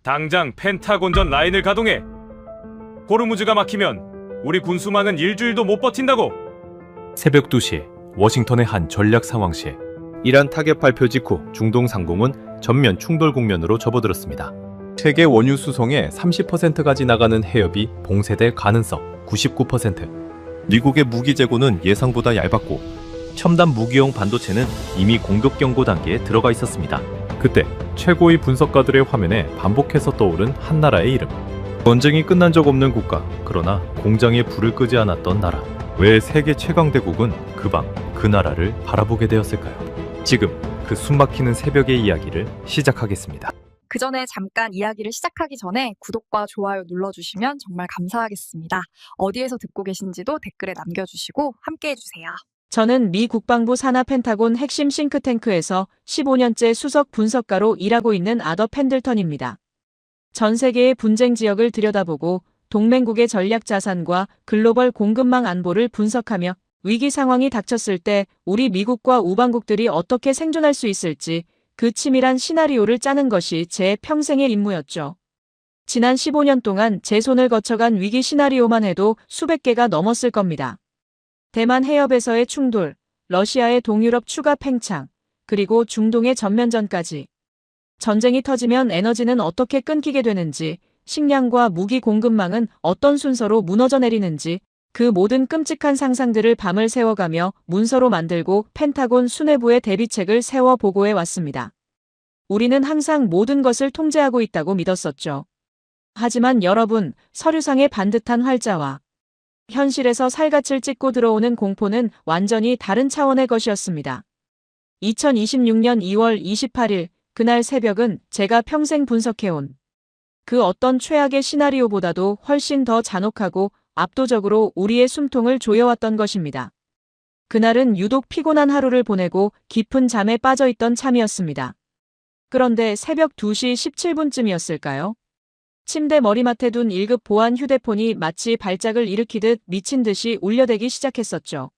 당장 펜타곤전 라인을 가동해. 호르무즈가 막히면 우리 군수만은 일주일도 못 버틴다고. 새벽 2시 워싱턴의 한 전략 상황실. 이란 타격 발표 직후 중동 상공은 전면 충돌 국면으로 접어들었습니다. 세계 원유 수송의 30%가 지나가는 해협이 봉쇄될 가능성 99%. 미국의 무기 재고는 예상보다 얇았고 첨단 무기용 반도체는 이미 공급 경고 단계에 들어가 있었습니다. 그때 최고의 분석가들의 화면에 반복해서 떠오른 한 나라의 이름. 전쟁이 끝난 적 없는 국가, 그러나 공장에 불을 끄지 않았던 나라. 왜 세계 최강대국은 그 나라를 바라보게 되었을까요? 지금 그 숨막히는 새벽의 이야기를 시작하겠습니다. 그 전에 잠깐 이야기를 시작하기 전에 구독과 좋아요 눌러주시면 정말 감사하겠습니다. 어디에서 듣고 계신지도 댓글에 남겨주시고 함께해주세요. 저는 미 국방부 산하 펜타곤 핵심 싱크탱크에서 15년째 수석 분석가로 일하고 있는 아더 펜들턴입니다. 전 세계의 분쟁 지역을 들여다보고 동맹국의 전략 자산과 글로벌 공급망 안보를 분석하며 위기 상황이 닥쳤을 때 우리 미국과 우방국들이 어떻게 생존할 수 있을지 그 치밀한 시나리오를 짜는 것이 제 평생의 임무였죠. 지난 15년 동안 제 손을 거쳐간 위기 시나리오만 해도 수백 개가 넘었을 겁니다. 대만 해협에서의 충돌, 러시아의 동유럽 추가 팽창, 그리고 중동의 전면전까지. 전쟁이 터지면 에너지는 어떻게 끊기게 되는지, 식량과 무기 공급망은 어떤 순서로 무너져 내리는지, 그 모든 끔찍한 상상들을 밤을 새워가며 문서로 만들고 펜타곤 수뇌부의 대비책을 세워 보고해 왔습니다. 우리는 항상 모든 것을 통제하고 있다고 믿었었죠. 하지만 여러분, 서류상의 반듯한 활자와 현실에서 살갗을 찢고 들어오는 공포는 완전히 다른 차원의 것이었습니다. 2026년 2월 28일, 그날 새벽은 제가 평생 분석해온 그 어떤 최악의 시나리오보다도 훨씬 더 잔혹하고 압도적으로 우리의 숨통을 조여왔던 것입니다. 그날은 유독 피곤한 하루를 보내고 깊은 잠에 빠져있던 참이었습니다. 그런데 새벽 2시 17분쯤이었을까요? 침대 머리맡에 둔 1급 보안 휴대폰이 마치 발작을 일으키듯 미친 듯이 울려대기 시작했었죠.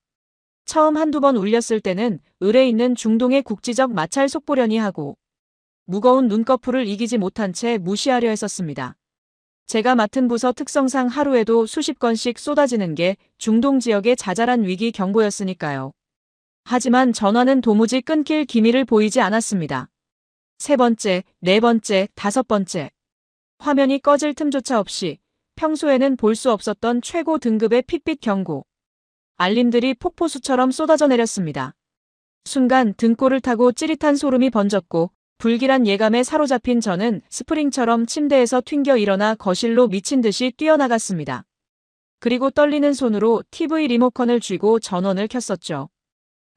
처음 한두 번 울렸을 때는 을에 있는 중동의 국지적 마찰 속보려니 하고 무거운 눈꺼풀을 이기지 못한 채 무시하려 했었습니다. 제가 맡은 부서 특성상 하루에도 수십 건씩 쏟아지는 게 중동 지역의 자잘한 위기 경보였으니까요. 하지만 전화는 도무지 끊길 기미를 보이지 않았습니다. 세 번째, 네 번째, 다섯 번째. 화면이 꺼질 틈조차 없이 평소에는 볼 수 없었던 최고 등급의 핏빛 경고. 알림들이 폭포수처럼 쏟아져 내렸습니다. 순간 등골을 타고 찌릿한 소름이 번졌고 불길한 예감에 사로잡힌 저는 스프링처럼 침대에서 튕겨 일어나 거실로 미친 듯이 뛰어나갔습니다. 그리고 떨리는 손으로 TV 리모컨을 쥐고 전원을 켰었죠.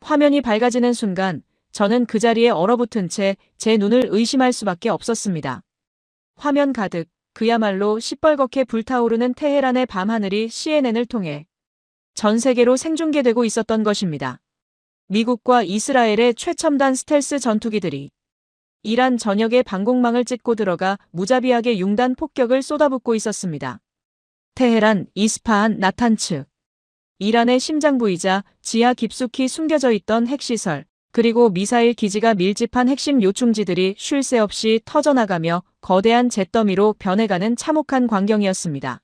화면이 밝아지는 순간 저는 그 자리에 얼어붙은 채 제 눈을 의심할 수밖에 없었습니다. 화면 가득, 그야말로 시뻘겋게 불타오르는 테헤란의 밤하늘이 CNN을 통해 전 세계로 생중계되고 있었던 것입니다. 미국과 이스라엘의 최첨단 스텔스 전투기들이 이란 전역의 방공망을 찢고 들어가 무자비하게 융단 폭격을 쏟아붓고 있었습니다. 테헤란, 이스파한, 나탄츠. 이란의 심장부이자 지하 깊숙이 숨겨져 있던 핵시설, 그리고 미사일 기지가 밀집한 핵심 요충지들이 쉴 새 없이 터져나가며 거대한 잿더미로 변해가는 참혹한 광경이었습니다.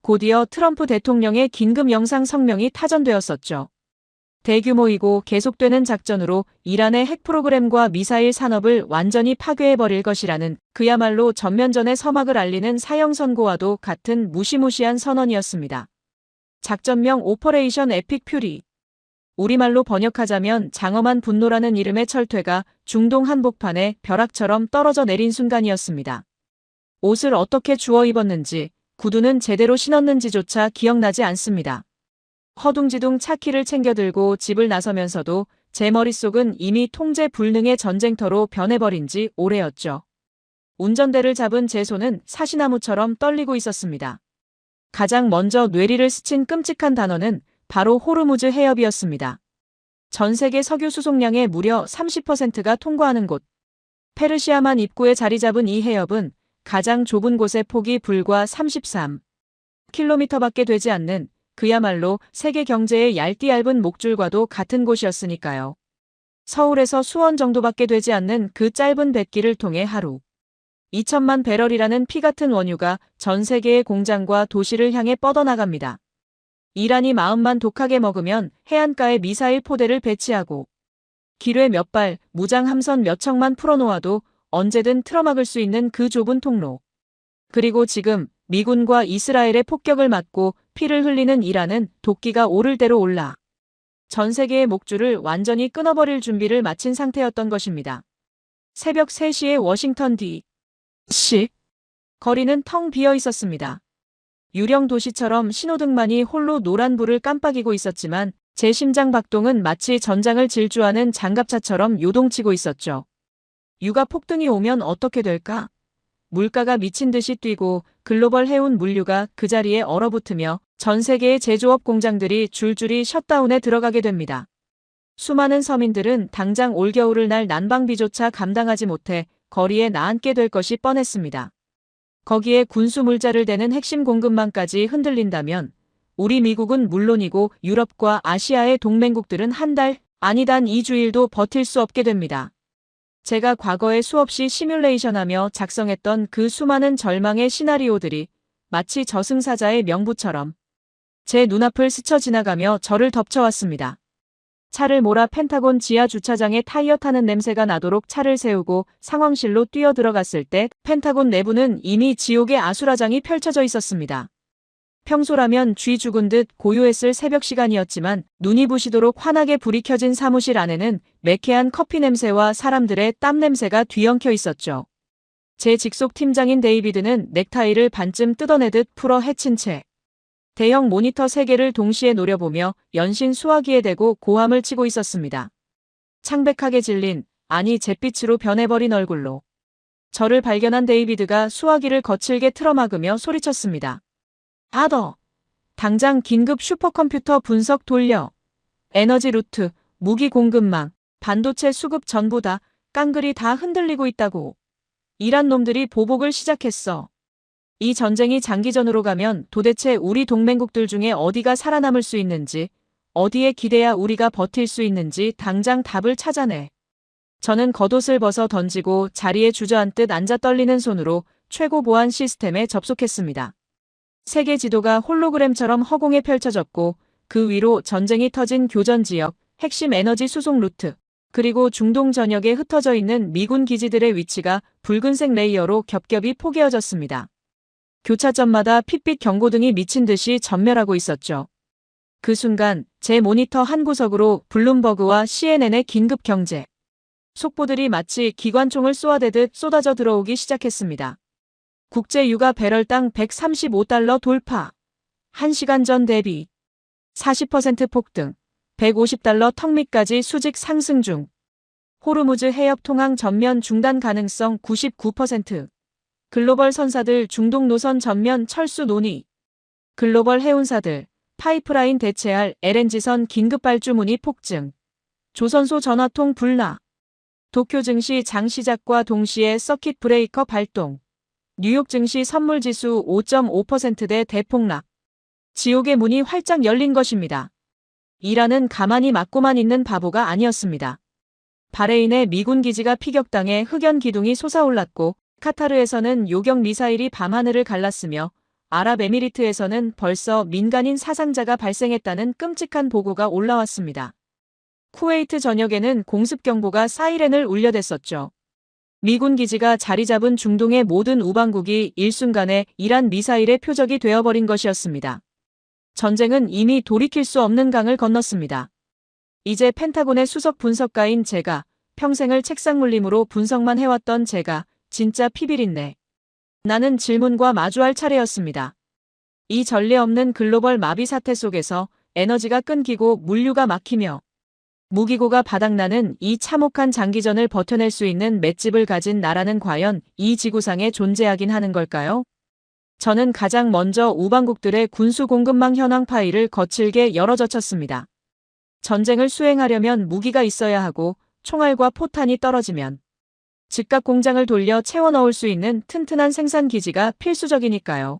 곧이어 트럼프 대통령의 긴급 영상 성명이 타전되었었죠. 대규모이고 계속되는 작전으로 이란의 핵 프로그램과 미사일 산업을 완전히 파괴해버릴 것이라는 그야말로 전면전의 서막을 알리는 사형 선고와도 같은 무시무시한 선언이었습니다. 작전명 오퍼레이션 에픽 퓨리. 우리말로 번역하자면 장엄한 분노라는 이름의 철퇴가 중동 한복판에 벼락처럼 떨어져 내린 순간이었습니다. 옷을 어떻게 주워 입었는지, 구두는 제대로 신었는지조차 기억나지 않습니다. 허둥지둥 차키를 챙겨들고 집을 나서면서도 제 머릿속은 이미 통제 불능의 전쟁터로 변해버린 지 오래였죠. 운전대를 잡은 제 손은 사시나무처럼 떨리고 있었습니다. 가장 먼저 뇌리를 스친 끔찍한 단어는 바로 호르무즈 해협이었습니다. 전 세계 석유 수송량의 무려 30%가 통과하는 곳. 페르시아만 입구에 자리 잡은 이 해협은 가장 좁은 곳의 폭이 불과 33km밖에 되지 않는 그야말로 세계 경제의 얇디 얇은 목줄과도 같은 곳이었으니까요. 서울에서 수원 정도밖에 되지 않는 그 짧은 뱃길을 통해 하루 2천만 배럴이라는 피 같은 원유가 전 세계의 공장과 도시를 향해 뻗어나갑니다. 이란이 마음만 독하게 먹으면 해안가에 미사일 포대를 배치하고 기뢰 몇 발, 무장 함선 몇 척만 풀어놓아도 언제든 틀어막을 수 있는 그 좁은 통로. 그리고 지금 미군과 이스라엘의 폭격을 맞고 피를 흘리는 이란은 도끼가 오를 대로 올라 전 세계의 목줄을 완전히 끊어버릴 준비를 마친 상태였던 것입니다. 새벽 3시에 워싱턴 D.C. 거리는 텅 비어 있었습니다. 유령 도시처럼 신호등만이 홀로 노란 불을 깜빡이고 있었지만 제 심장 박동은 마치 전장을 질주하는 장갑차처럼 요동치고 있었죠. 유가 폭등이 오면 어떻게 될까? 물가가 미친 듯이 뛰고 글로벌 해운 물류가 그 자리에 얼어붙으며 전 세계의 제조업 공장들이 줄줄이 셧다운에 들어가게 됩니다. 수많은 서민들은 당장 올겨울을 날 난방비조차 감당하지 못해 거리에 나앉게 될 것이 뻔했습니다. 거기에 군수 물자를 대는 핵심 공급망까지 흔들린다면 우리 미국은 물론이고 유럽과 아시아의 동맹국들은 한 달, 아니 단 2주일도 버틸 수 없게 됩니다. 제가 과거에 수없이 시뮬레이션하며 작성했던 그 수많은 절망의 시나리오들이 마치 저승사자의 명부처럼 제 눈앞을 스쳐 지나가며 저를 덮쳐왔습니다. 차를 몰아 펜타곤 지하 주차장에 타이어 타는 냄새가 나도록 차를 세우고 상황실로 뛰어 들어갔을 때 펜타곤 내부는 이미 지옥의 아수라장이 펼쳐져 있었습니다. 평소라면 쥐 죽은 듯 고요했을 새벽 시간이었지만 눈이 부시도록 환하게 불이 켜진 사무실 안에는 매캐한 커피 냄새와 사람들의 땀 냄새가 뒤엉켜 있었죠. 제 직속 팀장인 데이비드는 넥타이를 반쯤 뜯어내듯 풀어 헤친 채 대형 모니터 3개를 동시에 노려보며 연신 수화기에 대고 고함을 치고 있었습니다. 창백하게 질린, 아니 잿빛으로 변해버린 얼굴로 저를 발견한 데이비드가 수화기를 거칠게 틀어막으며 소리쳤습니다. 아더! 당장 긴급 슈퍼컴퓨터 분석 돌려! 에너지 루트, 무기 공급망, 반도체 수급 전부 다 깡그리 다 흔들리고 있다고. 이란 놈들이 보복을 시작했어. 이 전쟁이 장기전으로 가면 도대체 우리 동맹국들 중에 어디가 살아남을 수 있는지, 어디에 기대야 우리가 버틸 수 있는지 당장 답을 찾아내. 저는 겉옷을 벗어 던지고 자리에 주저앉듯 앉아 떨리는 손으로 최고 보안 시스템에 접속했습니다. 세계 지도가 홀로그램처럼 허공에 펼쳐졌고 그 위로 전쟁이 터진 교전 지역, 핵심 에너지 수송 루트, 그리고 중동 전역에 흩어져 있는 미군 기지들의 위치가 붉은색 레이어로 겹겹이 포개어졌습니다. 교차점마다 핏빛 경고등이 미친 듯이 전멸하고 있었죠. 그 순간 제 모니터 한 구석으로 블룸버그와 CNN의 긴급 경제 속보들이 마치 기관총을 쏘아대듯 쏟아져 들어오기 시작했습니다. 국제 유가 배럴당 135달러 돌파. 1시간 전 대비 40% 폭등. 150달러 턱 밑까지 수직 상승 중. 호르무즈 해협 통항 전면 중단 가능성 99%. 글로벌 선사들 중동 노선 전면 철수 논의. 글로벌 해운사들 파이프라인 대체할 LNG선 긴급 발주 문의 폭증. 조선소 전화통 불나. 도쿄 증시 장 시작과 동시에 서킷 브레이커 발동. 뉴욕 증시 선물지수 5.5%대 대폭락. 지옥의 문이 활짝 열린 것입니다. 이란은 가만히 맞고만 있는 바보가 아니었습니다. 바레인의 미군 기지가 피격당해 흑연 기둥이 솟아올랐고 카타르에서는 요격 미사일이 밤하늘을 갈랐으며 아랍에미리트에서는 벌써 민간인 사상자가 발생했다는 끔찍한 보고가 올라왔습니다. 쿠웨이트 전역에는 공습경보가 사이렌을 울려댔었죠. 미군 기지가 자리 잡은 중동의 모든 우방국이 일순간에 이란 미사일의 표적이 되어버린 것이었습니다. 전쟁은 이미 돌이킬 수 없는 강을 건넜습니다. 이제 펜타곤의 수석 분석가인 제가, 평생을 책상 물림으로 분석만 해왔던 제가 진짜 피비린내. 나는 질문과 마주할 차례였습니다. 이 전례 없는 글로벌 마비 사태 속에서 에너지가 끊기고 물류가 막히며 무기고가 바닥나는 이 참혹한 장기전을 버텨낼 수 있는 맷집을 가진 나라는 과연 이 지구상에 존재하긴 하는 걸까요? 저는 가장 먼저 우방국들의 군수 공급망 현황 파일을 거칠게 열어젖혔습니다. 전쟁을 수행하려면 무기가 있어야 하고 총알과 포탄이 떨어지면 즉각 공장을 돌려 채워 넣을 수 있는 튼튼한 생산 기지가 필수적이니까요.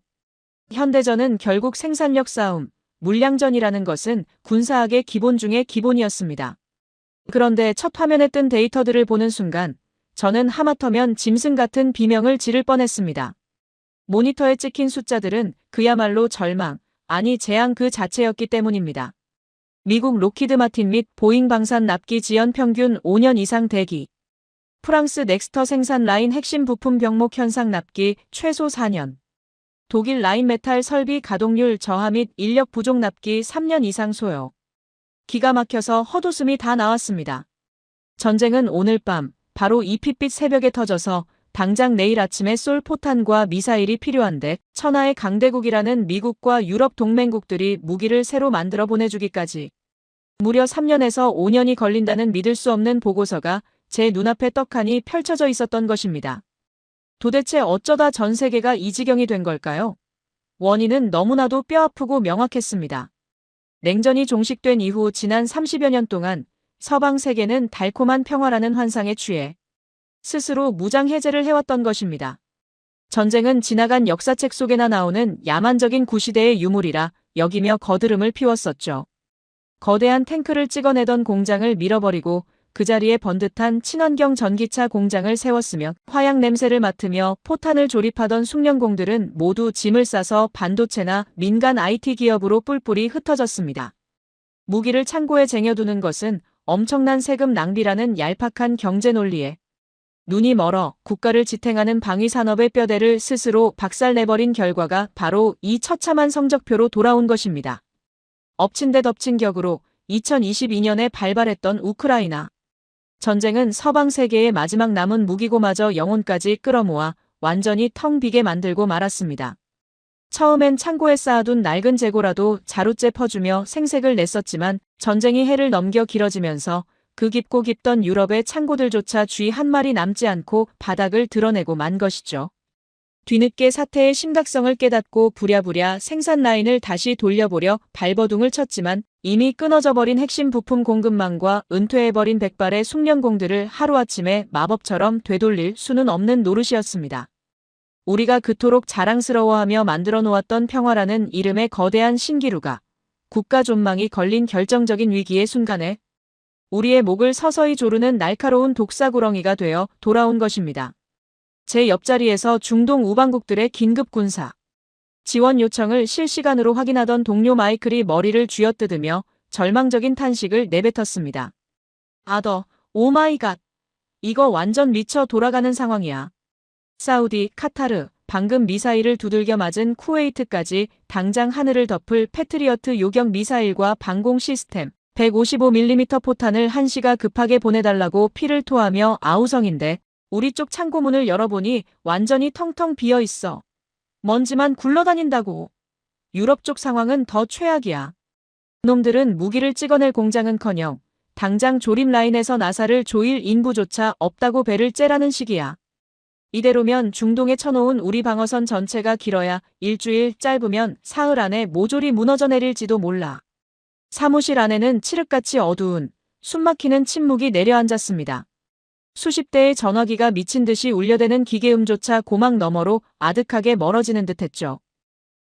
현대전은 결국 생산력 싸움, 물량전이라는 것은 군사학의 기본 중의 기본이었습니다. 그런데 첫 화면에 뜬 데이터들을 보는 순간 저는 하마터면 짐승 같은 비명을 지를 뻔했습니다. 모니터에 찍힌 숫자들은 그야말로 절망, 아니 재앙 그 자체였기 때문입니다. 미국 로키드 마틴 및 보잉 방산 납기 지연 평균 5년 이상 대기. 프랑스 넥스터 생산 라인 핵심 부품 병목 현상 납기 최소 4년. 독일 라인 메탈 설비 가동률 저하 및 인력 부족 납기 3년 이상 소요. 기가 막혀서 헛웃음이 다 나왔습니다. 전쟁은 오늘 밤 바로 이 핏빛 새벽에 터져서 당장 내일 아침에 쏠 포탄과 미사일이 필요한데 천하의 강대국이라는 미국과 유럽 동맹국들이 무기를 새로 만들어 보내주기까지 무려 3년에서 5년이 걸린다는 믿을 수 없는 보고서가 제 눈앞에 떡하니 펼쳐져 있었던 것입니다. 도대체 어쩌다 전 세계가 이 지경이 된 걸까요? 원인은 너무나도 뼈아프고 명확했습니다. 냉전이 종식된 이후 지난 30여 년 동안 서방 세계는 달콤한 평화라는 환상에 취해 스스로 무장 해제를 해왔던 것입니다. 전쟁은 지나간 역사책 속에나 나오는 야만적인 구시대의 유물이라 여기며 거드름을 피웠었죠. 거대한 탱크를 찍어내던 공장을 밀어버리고 그 자리에 번듯한 친환경 전기차 공장을 세웠으며 화약 냄새를 맡으며 포탄을 조립하던 숙련공들은 모두 짐을 싸서 반도체나 민간 IT 기업으로 뿔뿔이 흩어졌습니다. 무기를 창고에 쟁여두는 것은 엄청난 세금 낭비라는 얄팍한 경제 논리에 눈이 멀어 국가를 지탱하는 방위산업의 뼈대를 스스로 박살내버린 결과가 바로 이 처참한 성적표로 돌아온 것입니다. 엎친 데 덮친 격으로 2022년에 발발했던 우크라이나 전쟁은 서방 세계의 마지막 남은 무기고마저 영혼까지 끌어모아 완전히 텅 비게 만들고 말았습니다. 처음엔 창고에 쌓아둔 낡은 재고라도 자루째 퍼주며 생색을 냈었지만 전쟁이 해를 넘겨 길어지면서 그 깊고 깊던 유럽의 창고들조차 쥐 한 마리 남지 않고 바닥을 드러내고 만 것이죠. 뒤늦게 사태의 심각성을 깨닫고 부랴부랴 생산 라인을 다시 돌려보려 발버둥을 쳤지만 이미 끊어져 버린 핵심 부품 공급망과 은퇴해버린 백발의 숙련공들을 하루아침에 마법처럼 되돌릴 수는 없는 노릇이었습니다. 우리가 그토록 자랑스러워하며 만들어 놓았던 평화라는 이름의 거대한 신기루가 국가 존망이 걸린 결정적인 위기의 순간에 우리의 목을 서서히 조르는 날카로운 독사구렁이가 되어 돌아온 것입니다. 제 옆자리에서 중동 우방국들의 긴급 군사 지원 요청을 실시간으로 확인하던 동료 마이클이 머리를 쥐어뜯으며 절망적인 탄식을 내뱉었습니다. 아더, 오마이갓. 이거 완전 미쳐 돌아가는 상황이야. 사우디, 카타르, 방금 미사일을 두들겨 맞은 쿠웨이트까지 당장 하늘을 덮을 패트리어트 요격 미사일과 방공 시스템 155mm 포탄을 한시가 급하게 보내달라고 피를 토하며 아우성인데 우리 쪽 창고문을 열어보니 완전히 텅텅 비어있어. 먼지만 굴러다닌다고. 유럽 쪽 상황은 더 최악이야. 놈들은 무기를 찍어낼 공장은커녕 당장 조립 라인에서 나사를 조일 인부조차 없다고 배를 째라는 식이야. 이대로면 중동에 쳐놓은 우리 방어선 전체가 길어야 일주일, 짧으면 사흘 안에 모조리 무너져 내릴지도 몰라. 사무실 안에는 칠흑같이 어두운 숨막히는 침묵이 내려앉았습니다. 수십 대의 전화기가 미친 듯이 울려대는 기계음조차 고막 너머로 아득하게 멀어지는 듯했죠.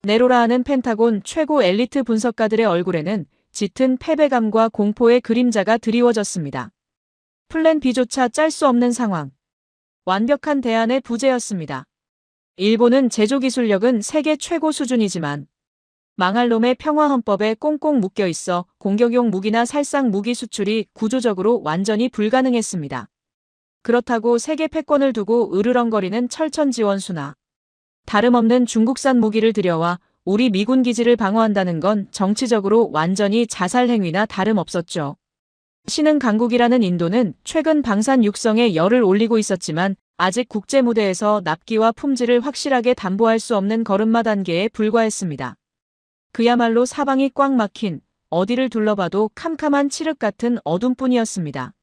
네로라 하는 펜타곤 최고 엘리트 분석가들의 얼굴에는 짙은 패배감과 공포의 그림자가 드리워졌습니다. 플랜 B조차 짤 수 없는 상황. 완벽한 대안의 부재였습니다. 일본은 제조기술력은 세계 최고 수준이지만 망할 놈의 평화헌법에 꽁꽁 묶여 있어 공격용 무기나 살상 무기 수출이 구조적으로 완전히 불가능했습니다. 그렇다고 세계 패권을 두고 으르렁거리는 철천지원수나 다름없는 중국산 무기를 들여와 우리 미군 기지를 방어한다는 건 정치적으로 완전히 자살 행위나 다름없었죠. 신흥 강국이라는 인도는 최근 방산 육성에 열을 올리고 있었지만 아직 국제 무대에서 납기와 품질을 확실하게 담보할 수 없는 걸음마 단계에 불과했습니다. 그야말로 사방이 꽉 막힌 어디를 둘러봐도 캄캄한 칠흑 같은 어둠뿐이었습니다.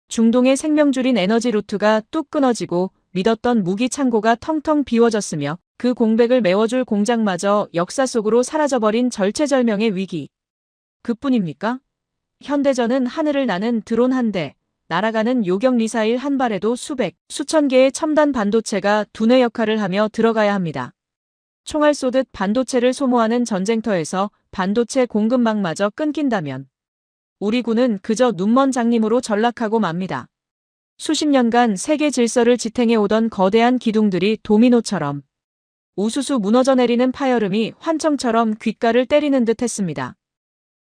중동의 생명줄인 에너지 루트가 뚝 끊어지고 믿었던 무기 창고가 텅텅 비워졌으며 그 공백을 메워줄 공장마저 역사 속으로 사라져버린 절체절명의 위기. 그뿐입니까? 현대전은 하늘을 나는 드론 한 대, 날아가는 요격 미사일 한 발에도 수백, 수천 개의 첨단 반도체가 두뇌 역할을 하며 들어가야 합니다. 총알 쏘듯 반도체를 소모하는 전쟁터에서 반도체 공급망마저 끊긴다면 우리 군은 그저 눈먼 장님으로 전락하고 맙니다. 수십 년간 세계 질서를 지탱해 오던 거대한 기둥들이 도미노처럼 우수수 무너져 내리는 파열음이 환청처럼 귓가를 때리는 듯 했습니다.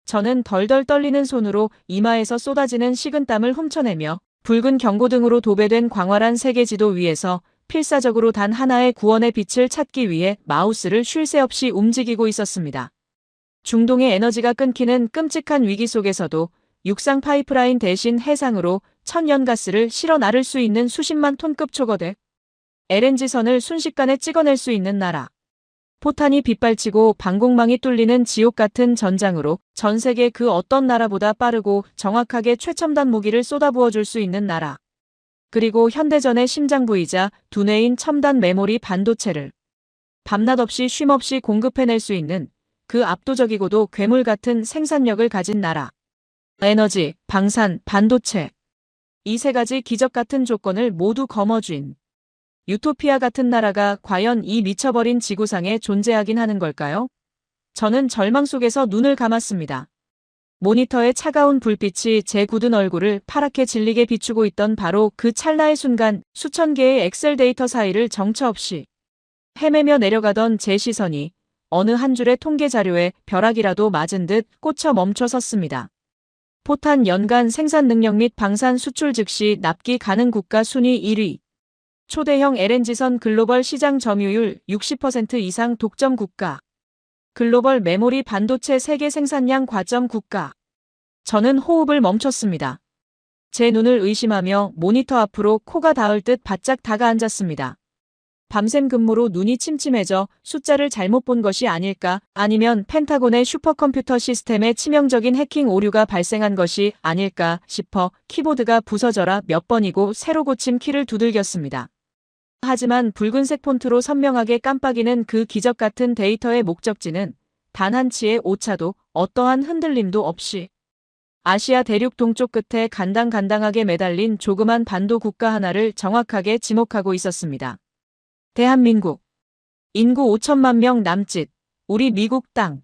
저는 덜덜 떨리는 손으로 이마에서 쏟아지는 식은땀을 훔쳐내며 붉은 경고등으로 도배된 광활한 세계 지도 위에서 필사적으로 단 하나의 구원의 빛을 찾기 위해 마우스를 쉴 새 없이 움직이고 있었습니다. 중동의 에너지가 끊기는 끔찍한 위기 속에서도 육상 파이프라인 대신 해상으로 천연가스를 실어 나를 수 있는 수십만 톤급 초거대 LNG선을 순식간에 찍어낼 수 있는 나라. 포탄이 빗발치고 방공망이 뚫리는 지옥 같은 전장으로 전 세계 그 어떤 나라보다 빠르고 정확하게 최첨단 무기를 쏟아부어 줄 수 있는 나라. 그리고 현대전의 심장부이자 두뇌인 첨단 메모리 반도체를 밤낮 없이 쉼없이 공급해낼 수 있는 그 압도적이고도 괴물 같은 생산력을 가진 나라. 에너지, 방산, 반도체. 이 세 가지 기적 같은 조건을 모두 거머쥔 유토피아 같은 나라가 과연 이 미쳐버린 지구상에 존재하긴 하는 걸까요? 저는 절망 속에서 눈을 감았습니다. 모니터의 차가운 불빛이 제 굳은 얼굴을 파랗게 질리게 비추고 있던 바로 그 찰나의 순간 수천 개의 엑셀 데이터 사이를 정처 없이 헤매며 내려가던 제 시선이 어느 한 줄의 통계 자료에 벼락이라도 맞은 듯 꽂혀 멈춰 섰습니다. 포탄 연간 생산 능력 및 방산 수출 즉시 납기 가능 국가 순위 1위. 초대형 LNG선 글로벌 시장 점유율 60% 이상 독점 국가. 글로벌 메모리 반도체 세계 생산량 과점 국가. 저는 호흡을 멈췄습니다. 제 눈을 의심하며 모니터 앞으로 코가 닿을 듯 바짝 다가앉았습니다. 밤샘 근무로 눈이 침침해져 숫자를 잘못 본 것이 아닐까, 아니면 펜타곤의 슈퍼컴퓨터 시스템에 치명적인 해킹 오류가 발생한 것이 아닐까 싶어 키보드가 부서져라 몇 번이고 새로 고침 키를 두들겼습니다. 하지만 붉은색 폰트로 선명하게 깜빡이는 그 기적 같은 데이터의 목적지는 단 한 치의 오차도 어떠한 흔들림도 없이 아시아 대륙 동쪽 끝에 간당간당하게 매달린 조그만 반도 국가 하나를 정확하게 지목하고 있었습니다. 대한민국. 인구 5천만 명 남짓. 우리 미국 땅.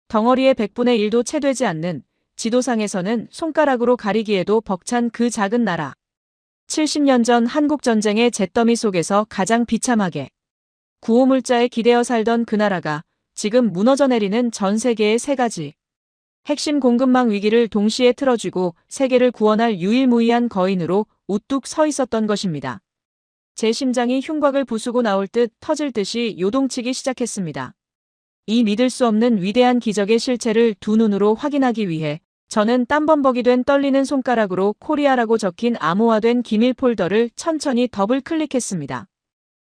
덩어리의 100분의 1도 채 되지 않는 지도상에서는 손가락으로 가리기에도 벅찬 그 작은 나라. 70년 전 한국전쟁의 잿더미 속에서 가장 비참하게 구호물자에 기대어 살던 그 나라가 지금 무너져 내리는 전 세계의 세 가지 핵심 공급망 위기를 동시에 틀어쥐고 세계를 구원할 유일무이한 거인으로 우뚝 서 있었던 것입니다. 제 심장이 흉곽을 부수고 나올 듯 터질 듯이 요동치기 시작했습니다. 이 믿을 수 없는 위대한 기적의 실체를 두 눈으로 확인하기 위해 저는 땀범벅이 된 떨리는 손가락으로 코리아라고 적힌 암호화된 기밀 폴더를 천천히 더블 클릭했습니다.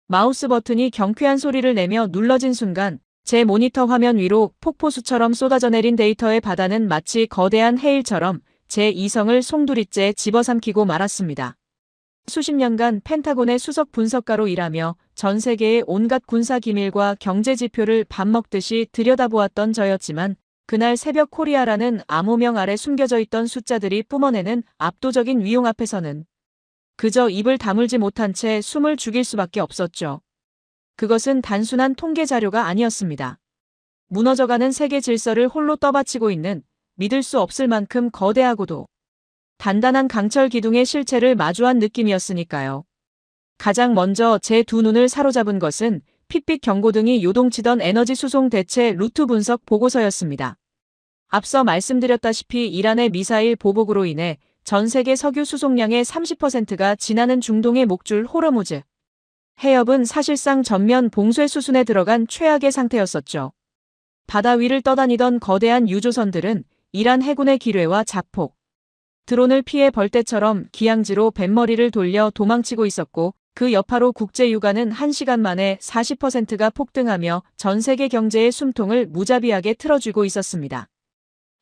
마우스 버튼이 경쾌한 소리를 내며 눌러진 순간 제 모니터 화면 위로 폭포수처럼 쏟아져 내린 데이터의 바다는 마치 거대한 해일처럼 제 이성을 송두리째 집어삼키고 말았습니다. 수십 년간 펜타곤의 수석 분석가로 일하며 전 세계의 온갖 군사 기밀과 경제 지표를 밥 먹듯이 들여다보았던 저였지만 그날 새벽 코리아라는 암호명 아래 숨겨져 있던 숫자들이 뿜어내는 압도적인 위용 앞에서는 그저 입을 다물지 못한 채 숨을 죽일 수밖에 없었죠. 그것은 단순한 통계 자료가 아니었습니다. 무너져가는 세계 질서를 홀로 떠받치고 있는 믿을 수 없을 만큼 거대하고도 단단한 강철 기둥의 실체를 마주한 느낌이었으니까요. 가장 먼저 제 두 눈을 사로잡은 것은 핏빛 경고등이 요동치던 에너지 수송 대체 루트 분석 보고서였습니다. 앞서 말씀드렸다시피 이란의 미사일 보복으로 인해 전 세계 석유 수송량의 30%가 지나는 중동의 목줄 호르무즈 해협은 사실상 전면 봉쇄 수순에 들어간 최악의 상태였었죠. 바다 위를 떠다니던 거대한 유조선들은 이란 해군의 기뢰와 자폭, 드론을 피해 벌떼처럼 기항지로 뱃머리를 돌려 도망치고 있었고 그 여파로 국제 유가는 1시간 만에 40%가 폭등하며 전 세계 경제의 숨통을 무자비하게 틀어쥐고 있었습니다.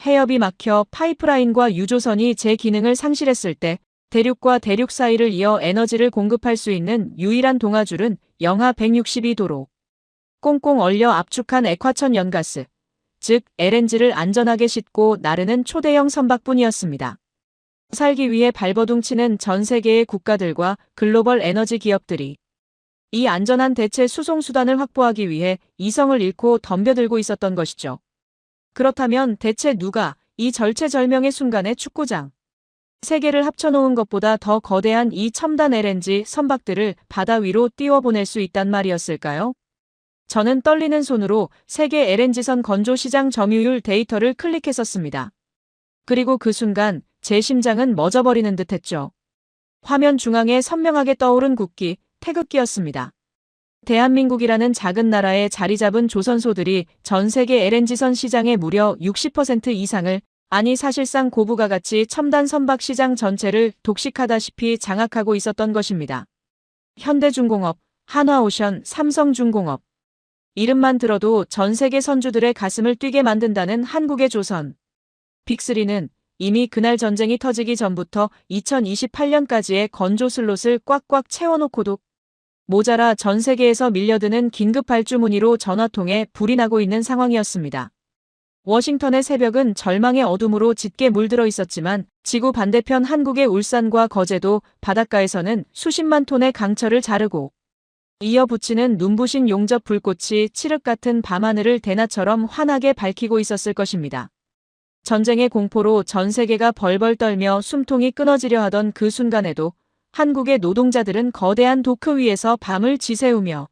해협이 막혀 파이프라인과 유조선이 제 기능을 상실했을 때 대륙과 대륙 사이를 이어 에너지를 공급할 수 있는 유일한 동아줄은 영하 162도로 꽁꽁 얼려 압축한 액화천 연가스, 즉 LNG를 안전하게 싣고 나르는 초대형 선박뿐이었습니다. 살기 위해 발버둥치는 전 세계의 국가들과 글로벌 에너지 기업들이 이 안전한 대체 수송 수단을 확보하기 위해 이성을 잃고 덤벼들고 있었던 것이죠. 그렇다면 대체 누가 이 절체절명의 순간에 축구장 세 개를 합쳐놓은 것보다 더 거대한 이 첨단 LNG 선박들을 바다 위로 띄워보낼 수 있단 말이었을까요? 저는 떨리는 손으로 세계 LNG선 건조 시장 점유율 데이터를 클릭했었습니다. 그리고 그 순간 제 심장은 멎어버리는 듯했죠. 화면 중앙에 선명하게 떠오른 국기, 태극기였습니다. 대한민국이라는 작은 나라에 자리 잡은 조선소들이 전 세계 LNG선 시장의 무려 60% 이상을, 아니 사실상 고부가 가치 첨단 선박 시장 전체를 독식하다시피 장악하고 있었던 것입니다. 현대중공업, 한화오션, 삼성중공업. 이름만 들어도 전 세계 선주들의 가슴을 뛰게 만든다는 한국의 조선. 빅3는 이미 그날 전쟁이 터지기 전부터 2028년까지의 건조 슬롯을 꽉꽉 채워놓고도 모자라 전 세계에서 밀려드는 긴급 발주 문의로 전화통에 불이 나고 있는 상황이었습니다. 워싱턴의 새벽은 절망의 어둠으로 짙게 물들어 있었지만 지구 반대편 한국의 울산과 거제도 바닷가에서는 수십만 톤의 강철을 자르고 이어 붙이는 눈부신 용접 불꽃이 칠흑 같은 밤하늘을 대낮처럼 환하게 밝히고 있었을 것입니다. 전쟁의 공포로 전 세계가 벌벌 떨며 숨통이 끊어지려 하던 그 순간에도 한국의 노동자들은 거대한 도크 위에서 밤을 지새우며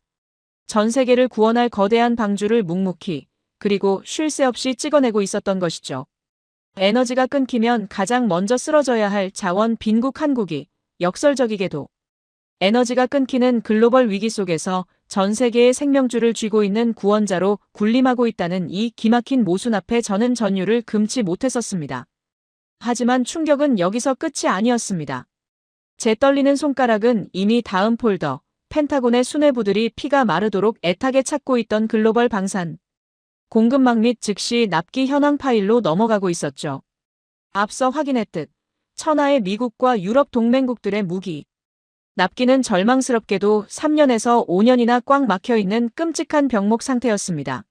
전 세계를 구원할 거대한 방주를 묵묵히 그리고 쉴 새 없이 찍어내고 있었던 것이죠. 에너지가 끊기면 가장 먼저 쓰러져야 할 자원 빈국 한국이 역설적이게도 에너지가 끊기는 글로벌 위기 속에서 전 세계의 생명줄을 쥐고 있는 구원자로 군림하고 있다는 이 기막힌 모순 앞에 저는 전율을 금치 못했었습니다. 하지만 충격은 여기서 끝이 아니었습니다. 제 떨리는 손가락은 이미 다음 폴더, 펜타곤의 수뇌부들이 피가 마르도록 애타게 찾고 있던 글로벌 방산 공급망 및 즉시 납기 현황 파일로 넘어가고 있었죠. 앞서 확인했듯 천하의 미국과 유럽 동맹국들의 무기 납기는 절망스럽게도 3년에서 5년이나 꽉 막혀있는 끔찍한 병목 상태였습니다.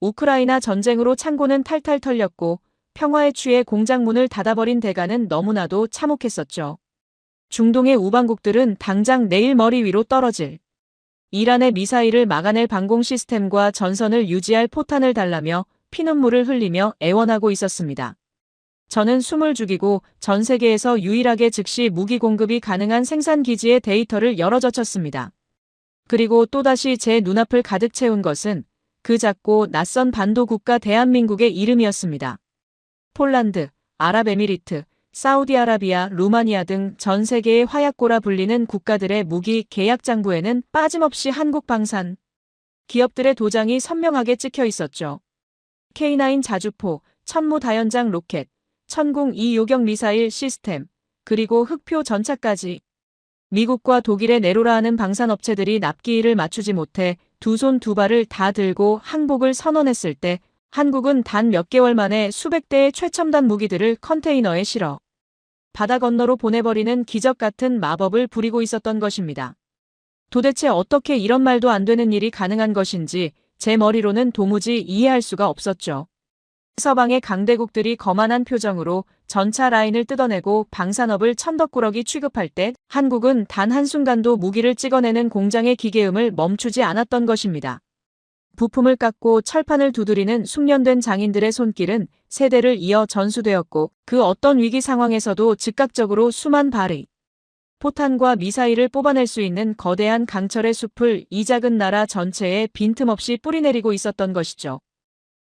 우크라이나 전쟁으로 창고는 탈탈 털렸고 평화에 취해 공장문을 닫아버린 대가는 너무나도 참혹했었죠. 중동의 우방국들은 당장 내일 머리 위로 떨어질 이란의 미사일을 막아낼 방공 시스템과 전선을 유지할 포탄을 달라며 피눈물을 흘리며 애원하고 있었습니다. 저는 숨을 죽이고 전 세계에서 유일하게 즉시 무기 공급이 가능한 생산기지의 데이터를 열어젖혔습니다. 그리고 또다시 제 눈앞을 가득 채운 것은 그 작고 낯선 반도 국가 대한민국의 이름이었습니다. 폴란드, 아랍에미리트, 사우디아라비아, 루마니아 등 전 세계의 화약고라 불리는 국가들의 무기 계약 장부에는 빠짐없이 한국 방산 기업들의 도장이 선명하게 찍혀 있었죠. K9 자주포, 천무 다연장 로켓, 천궁 2 요격 미사일 시스템, 그리고 흑표 전차까지. 미국과 독일의 네로라하는 방산업체들이 납기일을 맞추지 못해 두 손 두 발을 다 들고 항복을 선언했을 때 한국은 단 몇 개월 만에 수백 대의 최첨단 무기들을 컨테이너에 실어 바다 건너로 보내버리는 기적 같은 마법을 부리고 있었던 것입니다. 도대체 어떻게 이런 말도 안 되는 일이 가능한 것인지 제 머리로는 도무지 이해할 수가 없었죠. 서방의 강대국들이 거만한 표정으로 전차 라인을 뜯어내고 방산업을 천덕꾸러기 취급할 때 한국은 단 한순간도 무기를 찍어내는 공장의 기계음을 멈추지 않았던 것입니다. 부품을 깎고 철판을 두드리는 숙련된 장인들의 손길은 세대를 이어 전수되었고 그 어떤 위기 상황에서도 즉각적으로 수만 발의 포탄과 미사일을 뽑아낼 수 있는 거대한 강철의 숲을 이 작은 나라 전체에 빈틈없이 뿌리내리고 있었던 것이죠.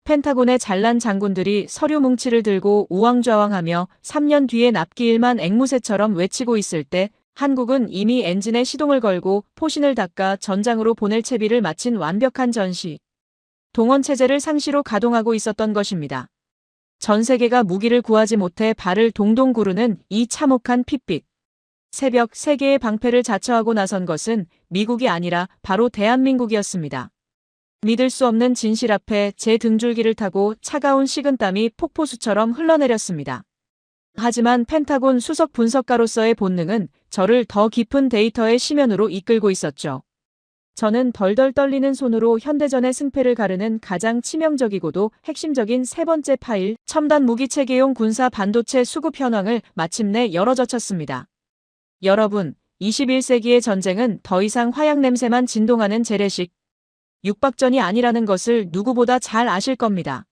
펜타곤의 잘난 장군들이 서류 뭉치를 들고 우왕좌왕하며 3년 뒤에 납기일만 앵무새처럼 외치고 있을 때 한국은 이미 엔진에 시동을 걸고 포신을 닦아 전장으로 보낼 채비를 마친 완벽한 전시. 동원체제를 상시로 가동하고 있었던 것입니다. 전 세계가 무기를 구하지 못해 발을 동동 구르는 이 참혹한 핏빛. 새벽 세계의 방패를 자처하고 나선 것은 미국이 아니라 바로 대한민국이었습니다. 믿을 수 없는 진실 앞에 제 등줄기를 타고 차가운 식은땀이 폭포수처럼 흘러내렸습니다. 하지만 펜타곤 수석 분석가로서의 본능은 저를 더 깊은 데이터의 심연으로 이끌고 있었죠. 저는 덜덜 떨리는 손으로 현대전의 승패를 가르는 가장 치명적이고도 핵심적인 세 번째 파일, 첨단 무기 체계용 군사 반도체 수급 현황을 마침내 열어젖혔습니다. 여러분, 21세기의 전쟁은 더 이상 화약 냄새만 진동하는 재래식 육박전이 아니라는 것을 누구보다 잘 아실 겁니다.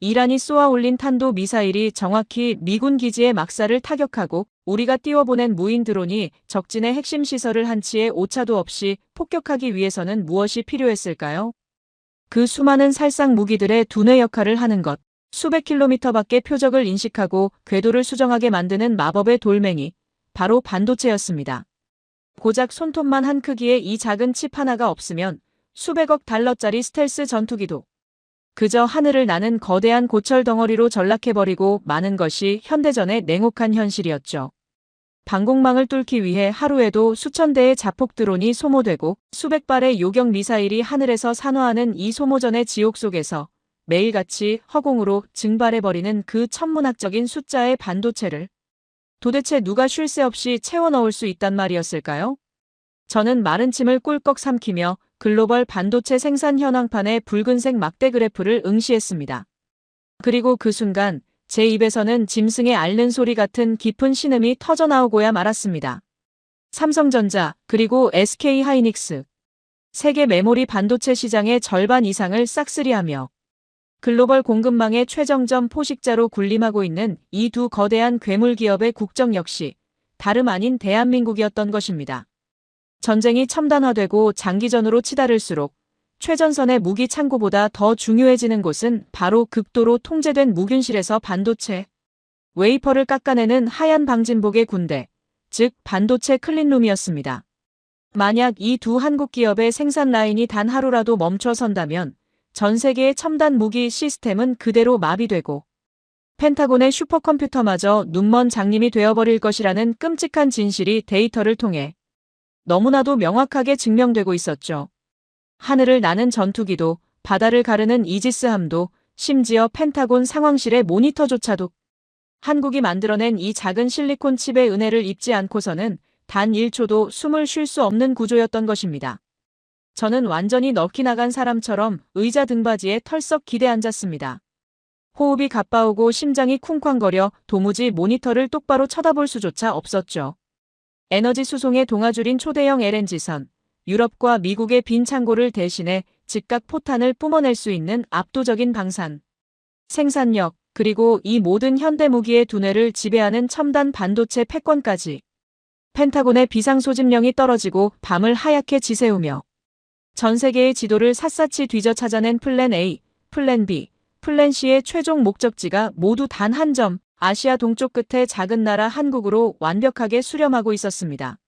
이란이 쏘아 올린 탄도 미사일이 정확히 미군 기지의 막사를 타격하고 우리가 띄워보낸 무인 드론이 적진의 핵심 시설을 한치의 오차도 없이 폭격하기 위해서는 무엇이 필요했을까요? 그 수많은 살상 무기들의 두뇌 역할을 하는 것, 수백 킬로미터 밖의 표적을 인식하고 궤도를 수정하게 만드는 마법의 돌멩이, 바로 반도체였습니다. 고작 손톱만 한 크기의 이 작은 칩 하나가 없으면 수백억 달러짜리 스텔스 전투기도 그저 하늘을 나는 거대한 고철 덩어리로 전락해버리고 마는 것이 현대전의 냉혹한 현실이었죠. 방공망을 뚫기 위해 하루에도 수천 대의 자폭 드론이 소모되고 수백 발의 요격 미사일이 하늘에서 산화하는 이 소모전의 지옥 속에서 매일같이 허공으로 증발해버리는 그 천문학적인 숫자의 반도체를 도대체 누가 쉴 새 없이 채워 넣을 수 있단 말이었을까요? 저는 마른 침을 꿀꺽 삼키며 글로벌 반도체 생산 현황판의 붉은색 막대 그래프를 응시했습니다. 그리고 그 순간 제 입에서는 짐승의 앓는 소리 같은 깊은 신음이 터져나오고야 말았습니다. 삼성전자 그리고 SK하이닉스 세계 메모리 반도체 시장의 절반 이상을 싹쓸이하며 글로벌 공급망의 최정점 포식자로 군림하고 있는 이 두 거대한 괴물 기업의 국적 역시 다름 아닌 대한민국이었던 것입니다. 전쟁이 첨단화되고 장기전으로 치달을수록 최전선의 무기 창고보다 더 중요해지는 곳은 바로 극도로 통제된 무균실에서 반도체, 웨이퍼를 깎아내는 하얀 방진복의 군대, 즉 반도체 클린룸이었습니다. 만약 이 두 한국 기업의 생산 라인이 단 하루라도 멈춰선다면 전 세계의 첨단 무기 시스템은 그대로 마비되고 펜타곤의 슈퍼컴퓨터마저 눈먼 장님이 되어버릴 것이라는 끔찍한 진실이 데이터를 통해 너무나도 명확하게 증명되고 있었죠. 하늘을 나는 전투기도, 바다를 가르는 이지스함도, 심지어 펜타곤 상황실의 모니터조차도 한국이 만들어낸 이 작은 실리콘 칩의 은혜를 입지 않고서는 단 1초도 숨을 쉴 수 없는 구조였던 것입니다. 저는 완전히 넋이 나간 사람처럼 의자 등받이에 털썩 기대앉았습니다. 호흡이 가빠오고 심장이 쿵쾅거려 도무지 모니터를 똑바로 쳐다볼 수조차 없었죠. 에너지 수송의 동아줄인 초대형 LNG선, 유럽과 미국의 빈 창고를 대신해 즉각 포탄을 뿜어낼 수 있는 압도적인 방산, 생산력, 그리고 이 모든 현대 무기의 두뇌를 지배하는 첨단 반도체 패권까지 펜타곤의 비상 소집령이 떨어지고 밤을 하얗게 지새우며 전 세계의 지도를 샅샅이 뒤져 찾아낸 플랜 A, 플랜 B, 플랜 C의 최종 목적지가 모두 단 한 점, 아시아 동쪽 끝의 작은 나라 한국으로 완벽하게 수렴하고 있었습니다.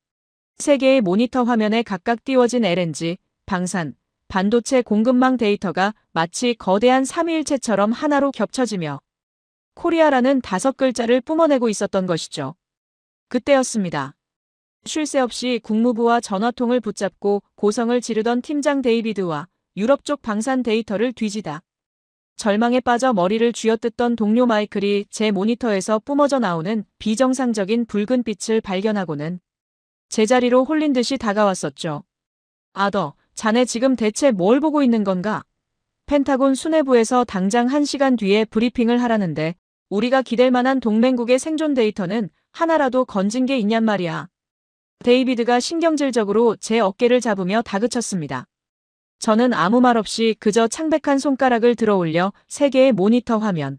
세계의 모니터 화면에 각각 띄워진 LNG, 방산, 반도체 공급망 데이터가 마치 거대한 삼위일체처럼 하나로 겹쳐지며 코리아라는 5글자를 뿜어내고 있었던 것이죠. 그때였습니다. 쉴 새 없이 국무부와 전화통을 붙잡고 고성을 지르던 팀장 데이비드와 유럽 쪽 방산 데이터를 뒤지다 절망에 빠져 머리를 쥐어뜯던 동료 마이클이 제 모니터에서 뿜어져 나오는 비정상적인 붉은 빛을 발견하고는 제자리로 홀린 듯이 다가왔었죠. 아더, 자네 지금 대체 뭘 보고 있는 건가? 펜타곤 수뇌부에서 당장 1시간 뒤에 브리핑을 하라는데 우리가 기댈 만한 동맹국의 생존 데이터는 하나라도 건진 게 있냔 말이야. 데이비드가 신경질적으로 제 어깨를 잡으며 다그쳤습니다. 저는 아무 말 없이 그저 창백한 손가락을 들어 올려 세계의 모니터 화면,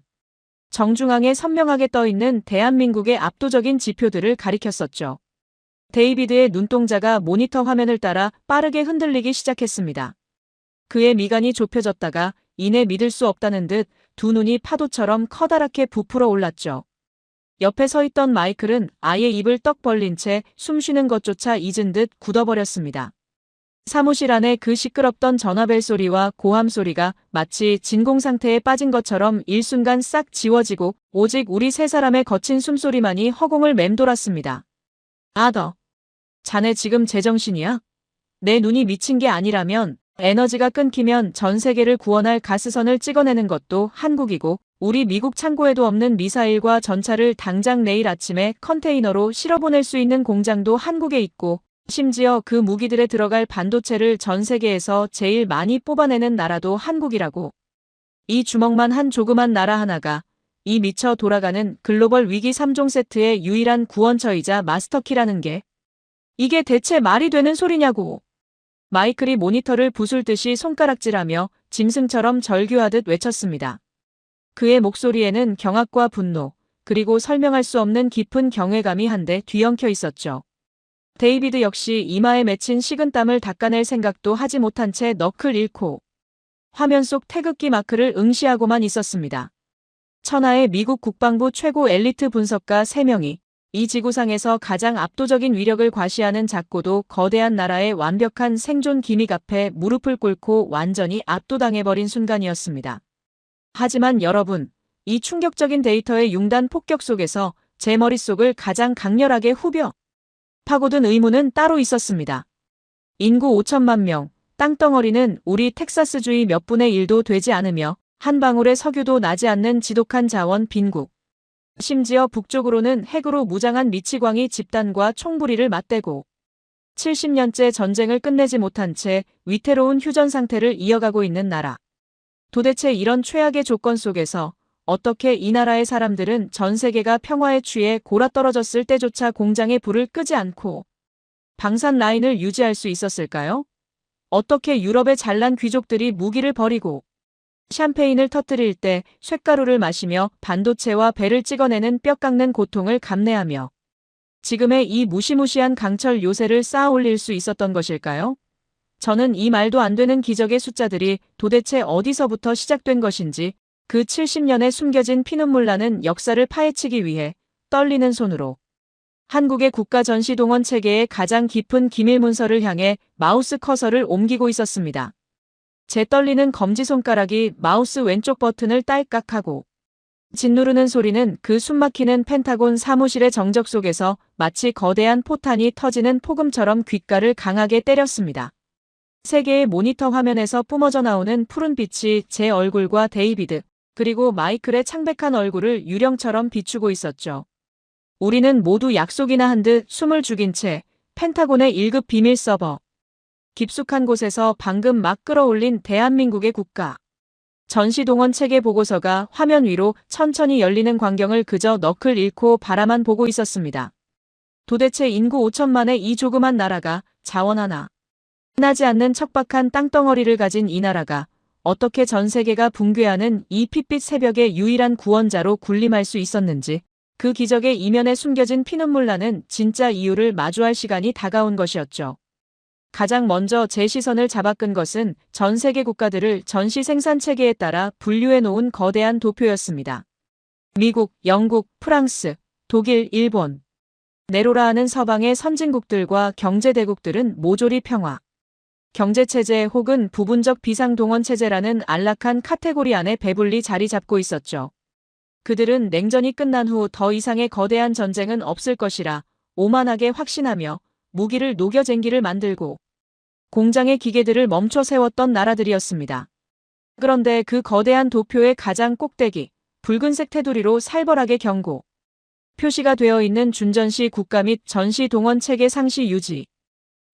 정중앙에 선명하게 떠있는 대한민국의 압도적인 지표들을 가리켰었죠. 데이비드의 눈동자가 모니터 화면을 따라 빠르게 흔들리기 시작했습니다. 그의 미간이 좁혀졌다가 이내 믿을 수 없다는 듯 두 눈이 파도처럼 커다랗게 부풀어 올랐죠. 옆에 서 있던 마이클은 아예 입을 떡 벌린 채 숨쉬는 것조차 잊은 듯 굳어버렸습니다. 사무실 안에 그 시끄럽던 전화벨 소리와 고함 소리가 마치 진공 상태에 빠진 것처럼 일순간 싹 지워지고 오직 우리 세 사람의 거친 숨소리만이 허공을 맴돌았습니다. 아더, 자네 지금 제정신이야? 내 눈이 미친 게 아니라면 에너지가 끊기면 전 세계를 구원할 가스선을 찍어내는 것도 한국이고 우리 미국 창고에도 없는 미사일과 전차를 당장 내일 아침에 컨테이너로 실어보낼 수 있는 공장도 한국에 있고 심지어 그 무기들에 들어갈 반도체를 전 세계에서 제일 많이 뽑아내는 나라도 한국이라고. 이 주먹만 한 조그만 나라 하나가 이 미쳐 돌아가는 글로벌 위기 3종 세트의 유일한 구원처이자 마스터키라는 게 이게 대체 말이 되는 소리냐고. 마이클이 모니터를 부술 듯이 손가락질하며 짐승처럼 절규하듯 외쳤습니다. 그의 목소리에는 경악과 분노, 그리고 설명할 수 없는 깊은 경외감이 한데 뒤엉켜 있었죠. 데이비드 역시 이마에 맺힌 식은땀을 닦아낼 생각도 하지 못한 채 너클 잃고 화면 속 태극기 마크를 응시하고만 있었습니다. 천하의 미국 국방부 최고 엘리트 분석가 3명이 이 지구상에서 가장 압도적인 위력을 과시하는 작고도 거대한 나라의 완벽한 생존 기믹 앞에 무릎을 꿇고 완전히 압도당해버린 순간이었습니다. 하지만 여러분, 이 충격적인 데이터의 융단 폭격 속에서 제 머릿속을 가장 강렬하게 후벼 파고든 의문은 따로 있었습니다. 인구 5천만 명, 땅덩어리는 우리 텍사스주의 몇 분의 1도 되지 않으며 한 방울의 석유도 나지 않는 지독한 자원 빈국. 심지어 북쪽으로는 핵으로 무장한 미치광이 집단과 총부리를 맞대고 70년째 전쟁을 끝내지 못한 채 위태로운 휴전 상태를 이어가고 있는 나라. 도대체 이런 최악의 조건 속에서 어떻게 이 나라의 사람들은 전 세계가 평화에 취해 골아떨어졌을 때조차 공장의 불을 끄지 않고 방산 라인을 유지할 수 있었을까요? 어떻게 유럽의 잘난 귀족들이 무기를 버리고 샴페인을 터뜨릴 때 쇳가루를 마시며 반도체와 배를 찍어내는 뼈 깎는 고통을 감내하며 지금의 이 무시무시한 강철 요새를 쌓아 올릴 수 있었던 것일까요? 저는 이 말도 안 되는 기적의 숫자들이 도대체 어디서부터 시작된 것인지 그 70년에 숨겨진 피눈물 나는 역사를 파헤치기 위해 떨리는 손으로 한국의 국가 전시동원 체계의 가장 깊은 기밀 문서를 향해 마우스 커서를 옮기고 있었습니다. 제 떨리는 검지손가락이 마우스 왼쪽 버튼을 딸깍하고 짓누르는 소리는 그 숨막히는 펜타곤 사무실의 정적 속에서 마치 거대한 포탄이 터지는 폭음처럼 귓가를 강하게 때렸습니다. 세 개의 모니터 화면에서 뿜어져 나오는 푸른 빛이 제 얼굴과 데이비드, 그리고 마이클의 창백한 얼굴을 유령처럼 비추고 있었죠. 우리는 모두 약속이나 한 듯 숨을 죽인 채 펜타곤의 1급 비밀 서버, 깊숙한 곳에서 방금 막 끌어올린 대한민국의 국가 전시동원 체계 보고서가 화면 위로 천천히 열리는 광경을 그저 너클 잃고 바라만 보고 있었습니다. 도대체 인구 5천만의 이 조그만 나라가 자원 하나 나지 않는 척박한 땅덩어리를 가진 이 나라가 어떻게 전 세계가 붕괴하는 이 핏빛 새벽의 유일한 구원자로 군림할 수 있었는지 그 기적의 이면에 숨겨진 피눈물 나는 진짜 이유를 마주할 시간이 다가온 것이었죠. 가장 먼저 제 시선을 잡아끈 것은 전 세계 국가들을 전시 생산 체계에 따라 분류해 놓은 거대한 도표였습니다. 미국, 영국, 프랑스, 독일, 일본. 네로라 하는 서방의 선진국들과 경제대국들은 모조리 평화, 경제체제 혹은 부분적 비상동원체제라는 안락한 카테고리 안에 배불리 자리 잡고 있었죠. 그들은 냉전이 끝난 후 더 이상의 거대한 전쟁은 없을 것이라 오만하게 확신하며 무기를 녹여쟁기를 만들고 공장의 기계들을 멈춰 세웠던 나라들이었습니다. 그런데 그 거대한 도표의 가장 꼭대기, 붉은색 테두리로 살벌하게 경고. 표시가 되어 있는 준전시 국가 및 전시 동원 체계 상시 유지.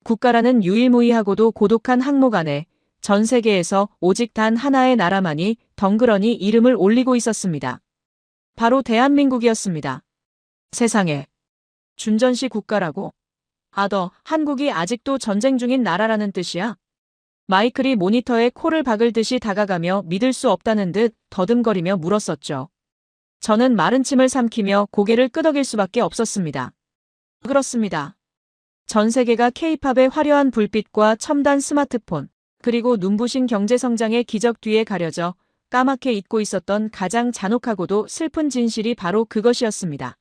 국가라는 유일무이하고도 고독한 항목 안에 전 세계에서 오직 단 하나의 나라만이 덩그러니 이름을 올리고 있었습니다. 바로 대한민국이었습니다. 세상에. 준전시 국가라고? 한국이 아직도 전쟁 중인 나라라는 뜻이야? 마이클이 모니터에 코를 박을 듯이 다가가며 믿을 수 없다는 듯 더듬거리며 물었었죠. 저는 마른 침을 삼키며 고개를 끄덕일 수밖에 없었습니다. 그렇습니다. 전 세계가 K-팝의 화려한 불빛과 첨단 스마트폰, 그리고 눈부신 경제성장의 기적 뒤에 가려져 까맣게 잊고 있었던 가장 잔혹하고도 슬픈 진실이 바로 그것이었습니다.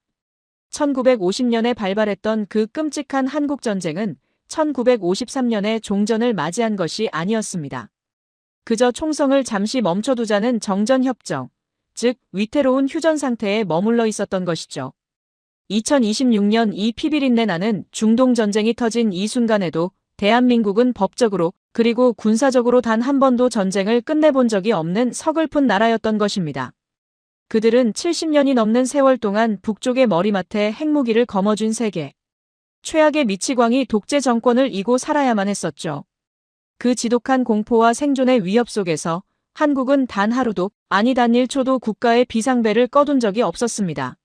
1950년에 발발했던 그 끔찍한 한국전쟁은 1953년에 종전을 맞이한 것이 아니었습니다. 그저 총성을 잠시 멈춰두자는 정전협정, 즉 위태로운 휴전 상태에 머물러 있었던 것이죠. 2026년 이 피비린내 나는 중동전쟁이 터진 이 순간에도 대한민국은 법적으로 그리고 군사적으로 단 한 번도 전쟁을 끝내본 적이 없는 서글픈 나라였던 것입니다. 그들은 70년이 넘는 세월 동안 북쪽의 머리맡에 핵무기를 거머쥔 세계 최악의 미치광이 독재 정권을 이고 살아야만 했었죠. 그 지독한 공포와 생존의 위협 속에서 한국은 단 하루도 아니 단 1초도 국가의 비상벨을 꺼둔 적이 없었습니다.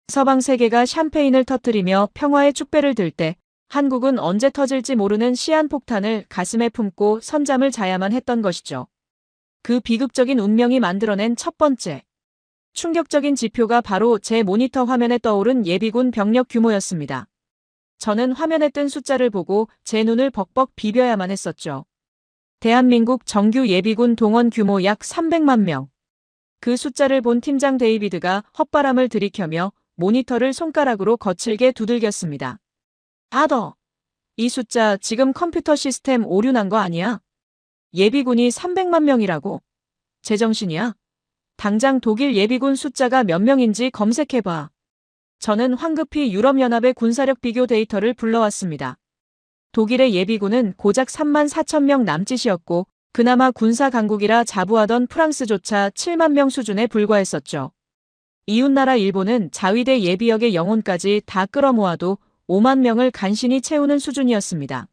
서방 세계가 샴페인을 터뜨리며 평화의 축배를 들 때 한국은 언제 터질지 모르는 시한폭탄을 가슴에 품고 선잠을 자야만 했던 것이죠. 그 비극적인 운명이 만들어낸 첫 번째 충격적인 지표가 바로 제 모니터 화면에 떠오른 예비군 병력 규모였습니다. 저는 화면에 뜬 숫자를 보고 제 눈을 벅벅 비벼야만 했었죠. 대한민국 정규 예비군 동원 규모 약 300만 명. 그 숫자를 본 팀장 데이비드가 헛바람을 들이켜며 모니터를 손가락으로 거칠게 두들겼습니다. 아더! 이 숫자 지금 컴퓨터 시스템 오류 난 거 아니야? 예비군이 300만 명이라고? 제정신이야? 당장 독일 예비군 숫자가 몇 명인지 검색해봐. 저는 황급히 유럽연합의 군사력 비교 데이터를 불러왔습니다. 독일의 예비군은 고작 3만 4천 명 남짓이었고 그나마 군사 강국이라 자부하던 프랑스조차 7만 명 수준에 불과했었죠. 이웃나라 일본은 자위대 예비역의 영혼까지 다 끌어모아도 5만 명을 간신히 채우는 수준이었습니다.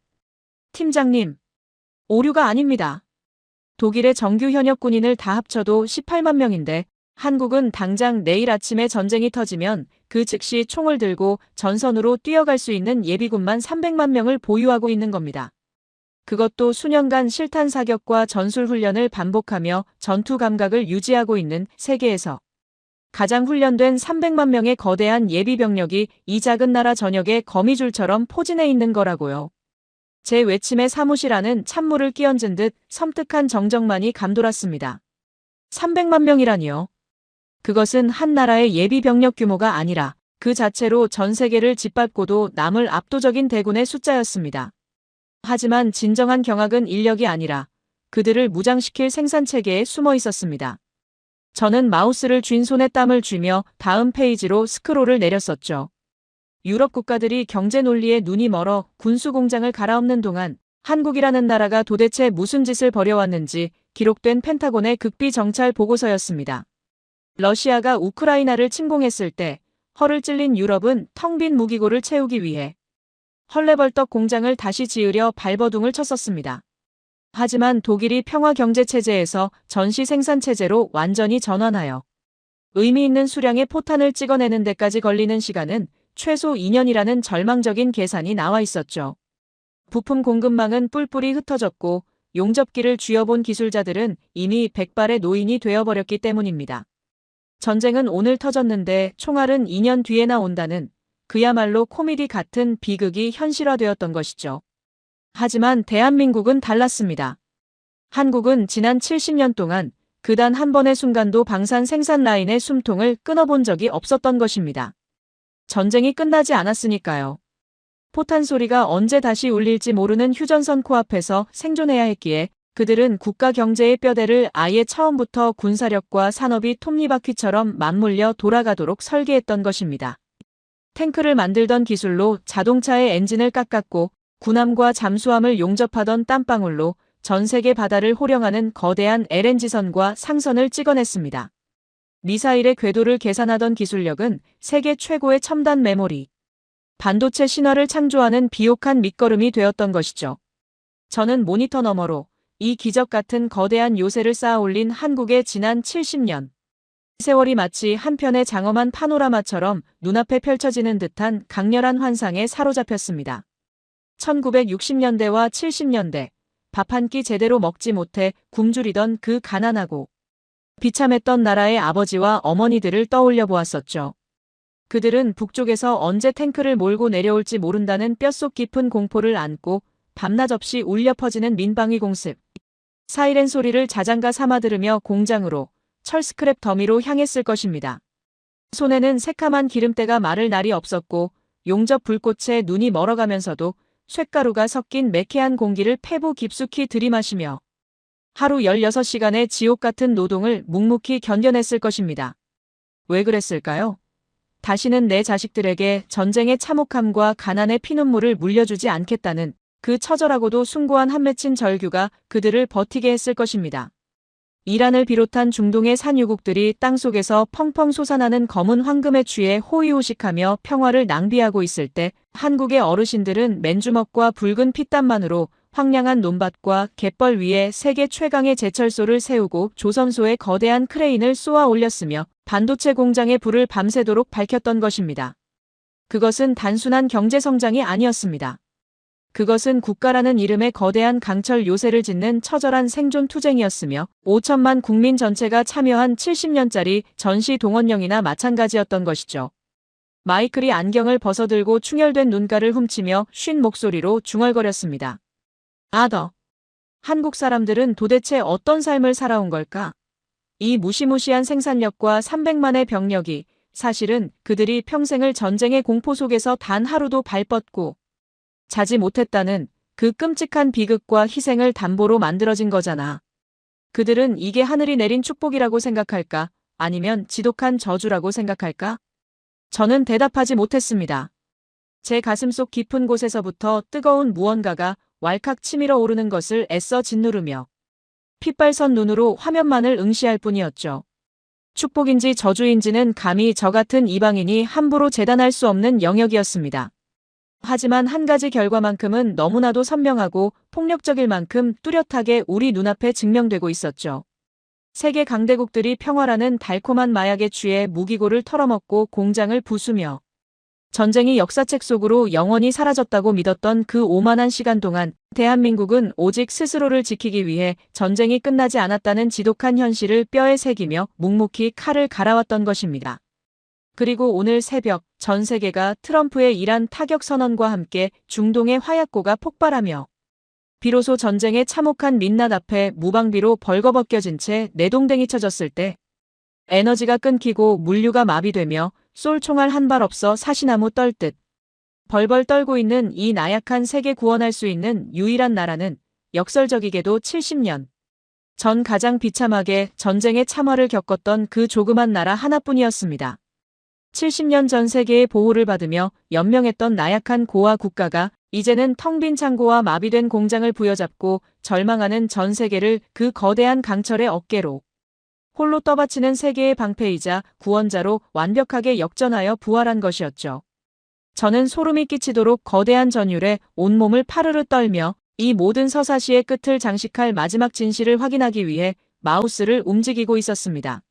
팀장님, 오류가 아닙니다. 독일의 정규 현역 군인을 다 합쳐도 18만 명인데 한국은 당장 내일 아침에 전쟁이 터지면 그 즉시 총을 들고 전선으로 뛰어갈 수 있는 예비군만 300만 명을 보유하고 있는 겁니다. 그것도 수년간 실탄 사격과 전술 훈련을 반복하며 전투 감각을 유지하고 있는 세계에서 가장 훈련된 300만 명의 거대한 예비 병력이 이 작은 나라 전역에 거미줄처럼 포진해 있는 거라고요. 제 외침에 사무실 안은 찬물을 끼얹은 듯 섬뜩한 정적만이 감돌았습니다. 300만 명이라니요. 그것은 한 나라의 예비 병력 규모가 아니라 그 자체로 전 세계를 짓밟고도 남을 압도적인 대군의 숫자였습니다. 하지만 진정한 경악은 인력이 아니라 그들을 무장시킬 생산체계에 숨어 있었습니다. 저는 마우스를 쥔 손에 땀을 쥐며 다음 페이지로 스크롤을 내렸었죠. 유럽 국가들이 경제 논리에 눈이 멀어 군수 공장을 갈아엎는 동안 한국이라는 나라가 도대체 무슨 짓을 벌여왔는지 기록된 펜타곤의 극비 정찰 보고서였습니다. 러시아가 우크라이나를 침공했을 때 허를 찔린 유럽은 텅 빈 무기고를 채우기 위해 헐레벌떡 공장을 다시 지으려 발버둥을 쳤었습니다. 하지만 독일이 평화경제체제에서 전시 생산체제로 완전히 전환하여 의미 있는 수량의 포탄을 찍어내는 데까지 걸리는 시간은 최소 2년이라는 절망적인 계산이 나와 있었죠. 부품 공급망은 뿔뿔이 흩어졌고 용접기를 쥐어본 기술자들은 이미 백발의 노인이 되어버렸기 때문입니다. 전쟁은 오늘 터졌는데 총알은 2년 뒤에나 온다는 그야말로 코미디 같은 비극이 현실화되었던 것이죠. 하지만 대한민국은 달랐습니다. 한국은 지난 70년 동안 그단 한 번의 순간도 방산 생산 라인의 숨통을 끊어본 적이 없었던 것입니다. 전쟁이 끝나지 않았으니까요. 포탄 소리가 언제 다시 울릴지 모르는 휴전선 코앞에서 생존해야 했기에 그들은 국가 경제의 뼈대를 아예 처음부터 군사력과 산업이 톱니바퀴처럼 맞물려 돌아가도록 설계했던 것입니다. 탱크를 만들던 기술로 자동차의 엔진을 깎았고 군함과 잠수함을 용접하던 땀방울로 전 세계 바다를 호령하는 거대한 LNG선과 상선을 찍어냈습니다. 미사일의 궤도를 계산하던 기술력은 세계 최고의 첨단 메모리, 반도체 신화를 창조하는 비옥한 밑거름이 되었던 것이죠. 저는 모니터 너머로 이 기적 같은 거대한 요새를 쌓아올린 한국의 지난 70년. 세월이 마치 한편의 장엄한 파노라마처럼 눈앞에 펼쳐지는 듯한 강렬한 환상에 사로잡혔습니다. 1960년대와 70년대, 밥 한 끼 제대로 먹지 못해 굶주리던 그 가난하고 비참했던 나라의 아버지와 어머니들을 떠올려 보았었죠. 그들은 북쪽에서 언제 탱크를 몰고 내려올지 모른다는 뼛속 깊은 공포를 안고 밤낮 없이 울려 퍼지는 민방위 공습, 사이렌 소리를 자장가 삼아 들으며 공장으로 철 스크랩 더미로 향했을 것입니다. 손에는 새카만 기름때가 마를 날이 없었고 용접 불꽃에 눈이 멀어가면서도 쇳가루가 섞인 매캐한 공기를 폐부 깊숙이 들이마시며 하루 16시간의 지옥 같은 노동을 묵묵히 견뎌냈을 것입니다. 왜 그랬을까요? 다시는 내 자식들에게 전쟁의 참혹함과 가난의 피눈물을 물려주지 않겠다는 그 처절하고도 숭고한 한 맺힌 절규가 그들을 버티게 했을 것입니다. 이란을 비롯한 중동의 산유국들이 땅속에서 펑펑 솟아나는 검은 황금에 취해 호의호식하며 평화를 낭비하고 있을 때 한국의 어르신들은 맨주먹과 붉은 피땀만으로 황량한 논밭과 갯벌 위에 세계 최강의 제철소를 세우고 조선소의 거대한 크레인을 쏘아 올렸으며 반도체 공장의 불을 밤새도록 밝혔던 것입니다. 그것은 단순한 경제성장이 아니었습니다. 그것은 국가라는 이름의 거대한 강철 요새를 짓는 처절한 생존 투쟁이었으며 5천만 국민 전체가 참여한 70년짜리 전시 동원령이나 마찬가지였던 것이죠. 마이클이 안경을 벗어들고 충혈된 눈가를 훔치며 쉰 목소리로 중얼거렸습니다. 아더, 한국 사람들은 도대체 어떤 삶을 살아온 걸까? 이 무시무시한 생산력과 300만의 병력이 사실은 그들이 평생을 전쟁의 공포 속에서 단 하루도 발 뻗고 자지 못했다는 그 끔찍한 비극과 희생을 담보로 만들어진 거잖아. 그들은 이게 하늘이 내린 축복이라고 생각할까? 아니면 지독한 저주라고 생각할까? 저는 대답하지 못했습니다. 제 가슴속 깊은 곳에서부터 뜨거운 무언가가 왈칵 치밀어 오르는 것을 애써 짓누르며 핏발선 눈으로 화면만을 응시할 뿐이었죠. 축복인지 저주인지는 감히 저 같은 이방인이 함부로 재단할 수 없는 영역이었습니다. 하지만 한 가지 결과만큼은 너무나도 선명하고 폭력적일 만큼 뚜렷하게 우리 눈앞에 증명되고 있었죠. 세계 강대국들이 평화라는 달콤한 마약에 취해 무기고를 털어먹고 공장을 부수며 전쟁이 역사책 속으로 영원히 사라졌다고 믿었던 그 오만한 시간 동안 대한민국은 오직 스스로를 지키기 위해 전쟁이 끝나지 않았다는 지독한 현실을 뼈에 새기며 묵묵히 칼을 갈아왔던 것입니다. 그리고 오늘 새벽 전 세계가 트럼프의 이란 타격 선언과 함께 중동의 화약고가 폭발하며 비로소 전쟁의 참혹한 민낯 앞에 무방비로 벌거벗겨진 채 내동댕이 쳐졌을 때 에너지가 끊기고 물류가 마비되며 쏠 총알 한 발 없어 사시나무 떨듯 벌벌 떨고 있는 이 나약한 세계 구원할 수 있는 유일한 나라는 역설적이게도 70년 전 가장 비참하게 전쟁의 참화를 겪었던 그 조그만 나라 하나뿐이었습니다. 70년 전 세계의 보호를 받으며 연명했던 나약한 고아 국가가 이제는 텅 빈 창고와 마비된 공장을 부여잡고 절망하는 전 세계를 그 거대한 강철의 어깨로 홀로 떠받치는 세계의 방패이자 구원자로 완벽하게 역전하여 부활한 것이었죠. 저는 소름이 끼치도록 거대한 전율에 온몸을 파르르 떨며 이 모든 서사시의 끝을 장식할 마지막 진실을 확인하기 위해 마우스를 움직이고 있었습니다.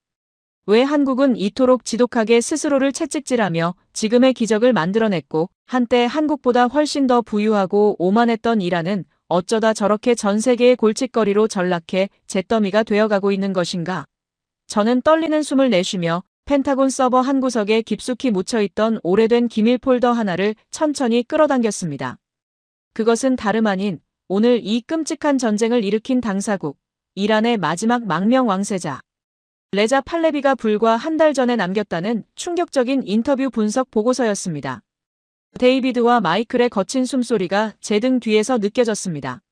왜 한국은 이토록 지독하게 스스로를 채찍질하며 지금의 기적을 만들어냈고 한때 한국보다 훨씬 더 부유하고 오만했던 이란은 어쩌다 저렇게 전 세계의 골칫거리로 전락해 잿더미가 되어가고 있는 것인가? 저는 떨리는 숨을 내쉬며 펜타곤 서버 한 구석에 깊숙이 묻혀있던 오래된 기밀 폴더 하나를 천천히 끌어당겼습니다. 그것은 다름 아닌 오늘 이 끔찍한 전쟁을 일으킨 당사국, 이란의 마지막 망명 왕세자 레자 팔레비가 불과 한 달 전에 남겼다는 충격적인 인터뷰 분석 보고서였습니다. 데이비드와 마이클의 거친 숨소리가 제 등 뒤에서 느껴졌습니다.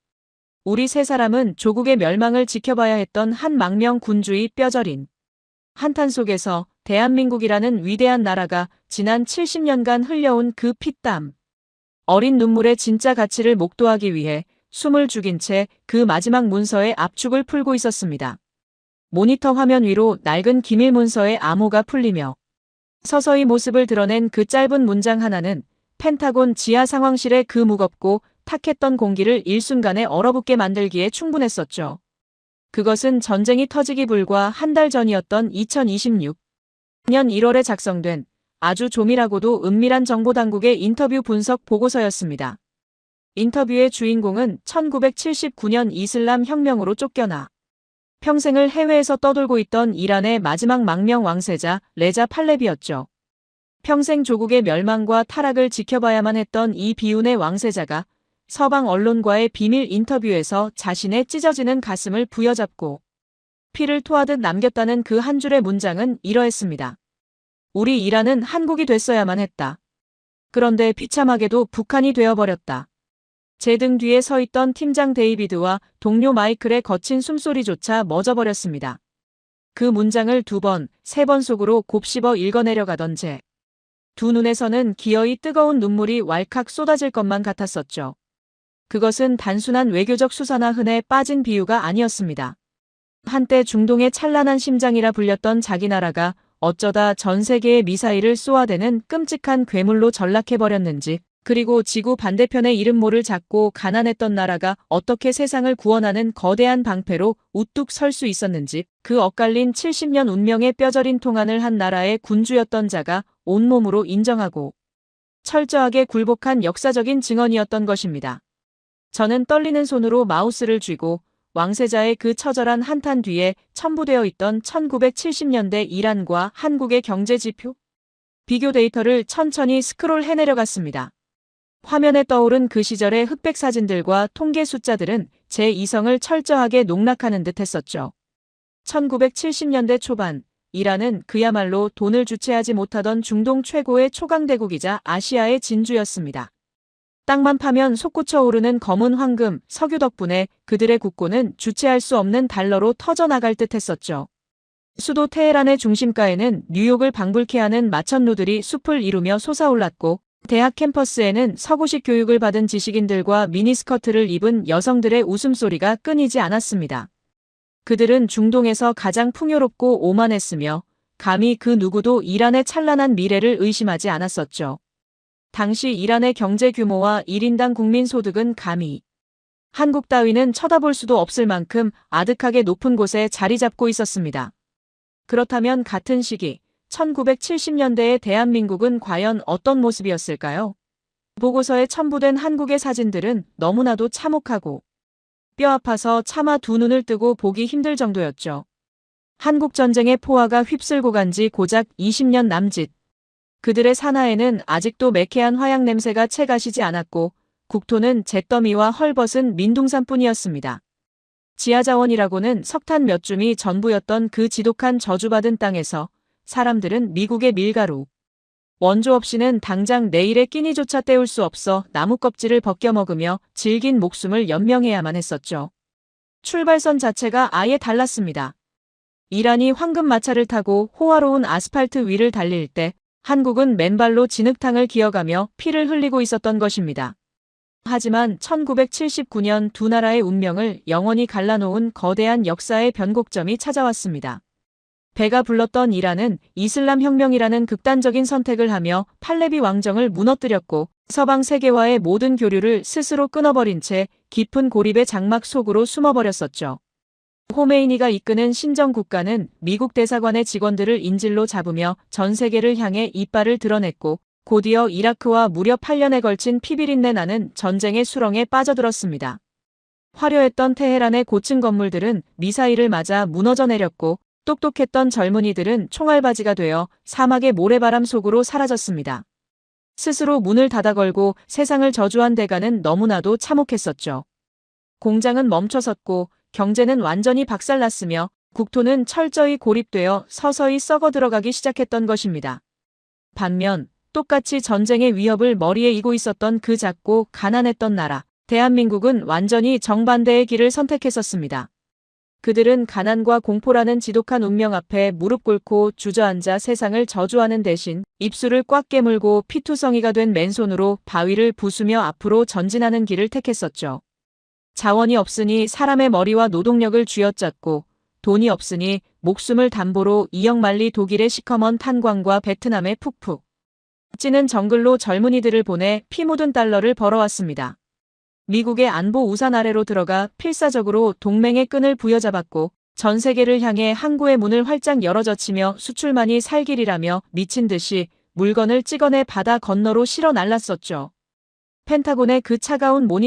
우리 세 사람은 조국의 멸망을 지켜봐야 했던 한 망명 군주의 뼈저린 한탄 속에서 대한민국이라는 위대한 나라가 지난 70년간 흘려온 그 피땀, 어린 눈물의 진짜 가치를 목도하기 위해 숨을 죽인 채 그 마지막 문서의 압축을 풀고 있었습니다. 모니터 화면 위로 낡은 기밀 문서의 암호가 풀리며 서서히 모습을 드러낸 그 짧은 문장 하나는 펜타곤 지하 상황실의 그 무겁고 탁했던 공기를 일순간에 얼어붙게 만들기에 충분했었죠. 그것은 전쟁이 터지기 불과 한 달 전이었던 2026년 1월에 작성된 아주 조밀하고도 은밀한 정보당국의 인터뷰 분석 보고서였습니다. 인터뷰의 주인공은 1979년 이슬람 혁명으로 쫓겨나 평생을 해외에서 떠돌고 있던 이란의 마지막 망명 왕세자 레자 팔레비였죠. 평생 조국의 멸망과 타락을 지켜봐야만 했던 이 비운의 왕세자가 서방 언론과의 비밀 인터뷰에서 자신의 찢어지는 가슴을 부여잡고 피를 토하듯 남겼다는 그 한 줄의 문장은 이러했습니다. 우리 이란은 한국이 됐어야만 했다. 그런데 비참하게도 북한이 되어버렸다. 제 등 뒤에 서 있던 팀장 데이비드와 동료 마이클의 거친 숨소리조차 멎어버렸습니다. 그 문장을 2번, 3번 속으로 곱씹어 읽어내려가던 제 두 눈에서는 기어이 뜨거운 눈물이 왈칵 쏟아질 것만 같았었죠. 그것은 단순한 외교적 수사나 흔해 빠진 비유가 아니었습니다. 한때 중동의 찬란한 심장이라 불렸던 자기 나라가 어쩌다 전 세계의 미사일을 쏘아대는 끔찍한 괴물로 전락해버렸는지, 그리고 지구 반대편의 이름 모를 작고 가난했던 나라가 어떻게 세상을 구원하는 거대한 방패로 우뚝 설 수 있었는지, 그 엇갈린 70년 운명의 뼈저린 통한을 한 나라의 군주였던 자가 온몸으로 인정하고 철저하게 굴복한 역사적인 증언이었던 것입니다. 저는 떨리는 손으로 마우스를 쥐고 왕세자의 그 처절한 한탄 뒤에 첨부되어 있던 1970년대 이란과 한국의 경제 지표, 비교 데이터를 천천히 스크롤 해내려갔습니다. 화면에 떠오른 그 시절의 흑백 사진들과 통계 숫자들은 제 이성을 철저하게 농락하는 듯 했었죠. 1970년대 초반, 이란은 그야말로 돈을 주체하지 못하던 중동 최고의 초강대국이자 아시아의 진주였습니다. 땅만 파면 솟구쳐 오르는 검은 황금, 석유 덕분에 그들의 국고는 주체할 수 없는 달러로 터져나갈 듯 했었죠. 수도 테헤란의 중심가에는 뉴욕을 방불케 하는 마천루들이 숲을 이루며 솟아올랐고, 대학 캠퍼스에는 서구식 교육을 받은 지식인들과 미니스커트를 입은 여성들의 웃음소리가 끊이지 않았습니다. 그들은 중동에서 가장 풍요롭고 오만했으며 감히 그 누구도 이란의 찬란한 미래를 의심하지 않았었죠. 당시 이란의 경제 규모와 1인당 국민 소득은 감히 한국 따위는 쳐다볼 수도 없을 만큼 아득하게 높은 곳에 자리 잡고 있었습니다. 그렇다면 같은 시기 1970년대의 대한민국은 과연 어떤 모습이었을까요? 보고서에 첨부된 한국의 사진들은 너무나도 참혹하고 뼈 아파서 차마 두 눈을 뜨고 보기 힘들 정도였죠. 한국전쟁의 포화가 휩쓸고 간 지 고작 20년 남짓. 그들의 산하에는 아직도 매캐한 화약 냄새가 채 가시지 않았고 국토는 잿더미와 헐벗은 민둥산뿐이었습니다. 지하자원이라고는 석탄 몇 줌이 전부였던 그 지독한 저주받은 땅에서 사람들은 미국의 밀가루, 원조 없이는 당장 내일의 끼니조차 때울 수 없어 나무 껍질을 벗겨 먹으며 질긴 목숨을 연명해야만 했었죠. 출발선 자체가 아예 달랐습니다. 이란이 황금 마차를 타고 호화로운 아스팔트 위를 달릴 때 한국은 맨발로 진흙탕을 기어가며 피를 흘리고 있었던 것입니다. 하지만 1979년 두 나라의 운명을 영원히 갈라놓은 거대한 역사의 변곡점이 찾아왔습니다. 배가 불렀던 이란은 이슬람 혁명이라는 극단적인 선택을 하며 팔레비 왕정을 무너뜨렸고 서방 세계와의 모든 교류를 스스로 끊어버린 채 깊은 고립의 장막 속으로 숨어버렸었죠. 호메이니가 이끄는 신정국가는 미국 대사관의 직원들을 인질로 잡으며 전 세계를 향해 이빨을 드러냈고 곧이어 이라크와 무려 8년에 걸친 피비린내 나는 전쟁의 수렁에 빠져들었습니다. 화려했던 테헤란의 고층 건물들은 미사일을 맞아 무너져 내렸고 똑똑했던 젊은이들은 총알바지가 되어 사막의 모래바람 속으로 사라졌습니다. 스스로 문을 닫아 걸고 세상을 저주한 대가는 너무나도 참혹했었죠. 공장은 멈춰섰고 경제는 완전히 박살났으며 국토는 철저히 고립되어 서서히 썩어 들어가기 시작했던 것입니다. 반면 똑같이 전쟁의 위협을 머리에 이고 있었던 그 작고 가난했던 나라, 대한민국은 완전히 정반대의 길을 선택했었습니다. 그들은 가난과 공포라는 지독한 운명 앞에 무릎 꿇고 주저앉아 세상을 저주하는 대신 입술을 꽉 깨물고 피투성이가 된 맨손으로 바위를 부수며 앞으로 전진하는 길을 택했었죠. 자원이 없으니 사람의 머리와 노동력을 쥐어짰고 돈이 없으니 목숨을 담보로 이역만리 독일의 시커먼 탄광과 베트남의 푹푹 찌는 정글로 젊은이들을 보내 피 묻은 달러를 벌어왔습니다. 미국의 안보 우산 아래로 들어가 필사적으로 동맹의 끈을 부여잡았고 전 세계를 향해 항구의 문을 활짝 열어젖히며 수출만이 살 길이라며 미친 듯이 물건을 찍어내 바다 건너로 실어 날랐었죠. 펜타곤의 그 차가운 모니터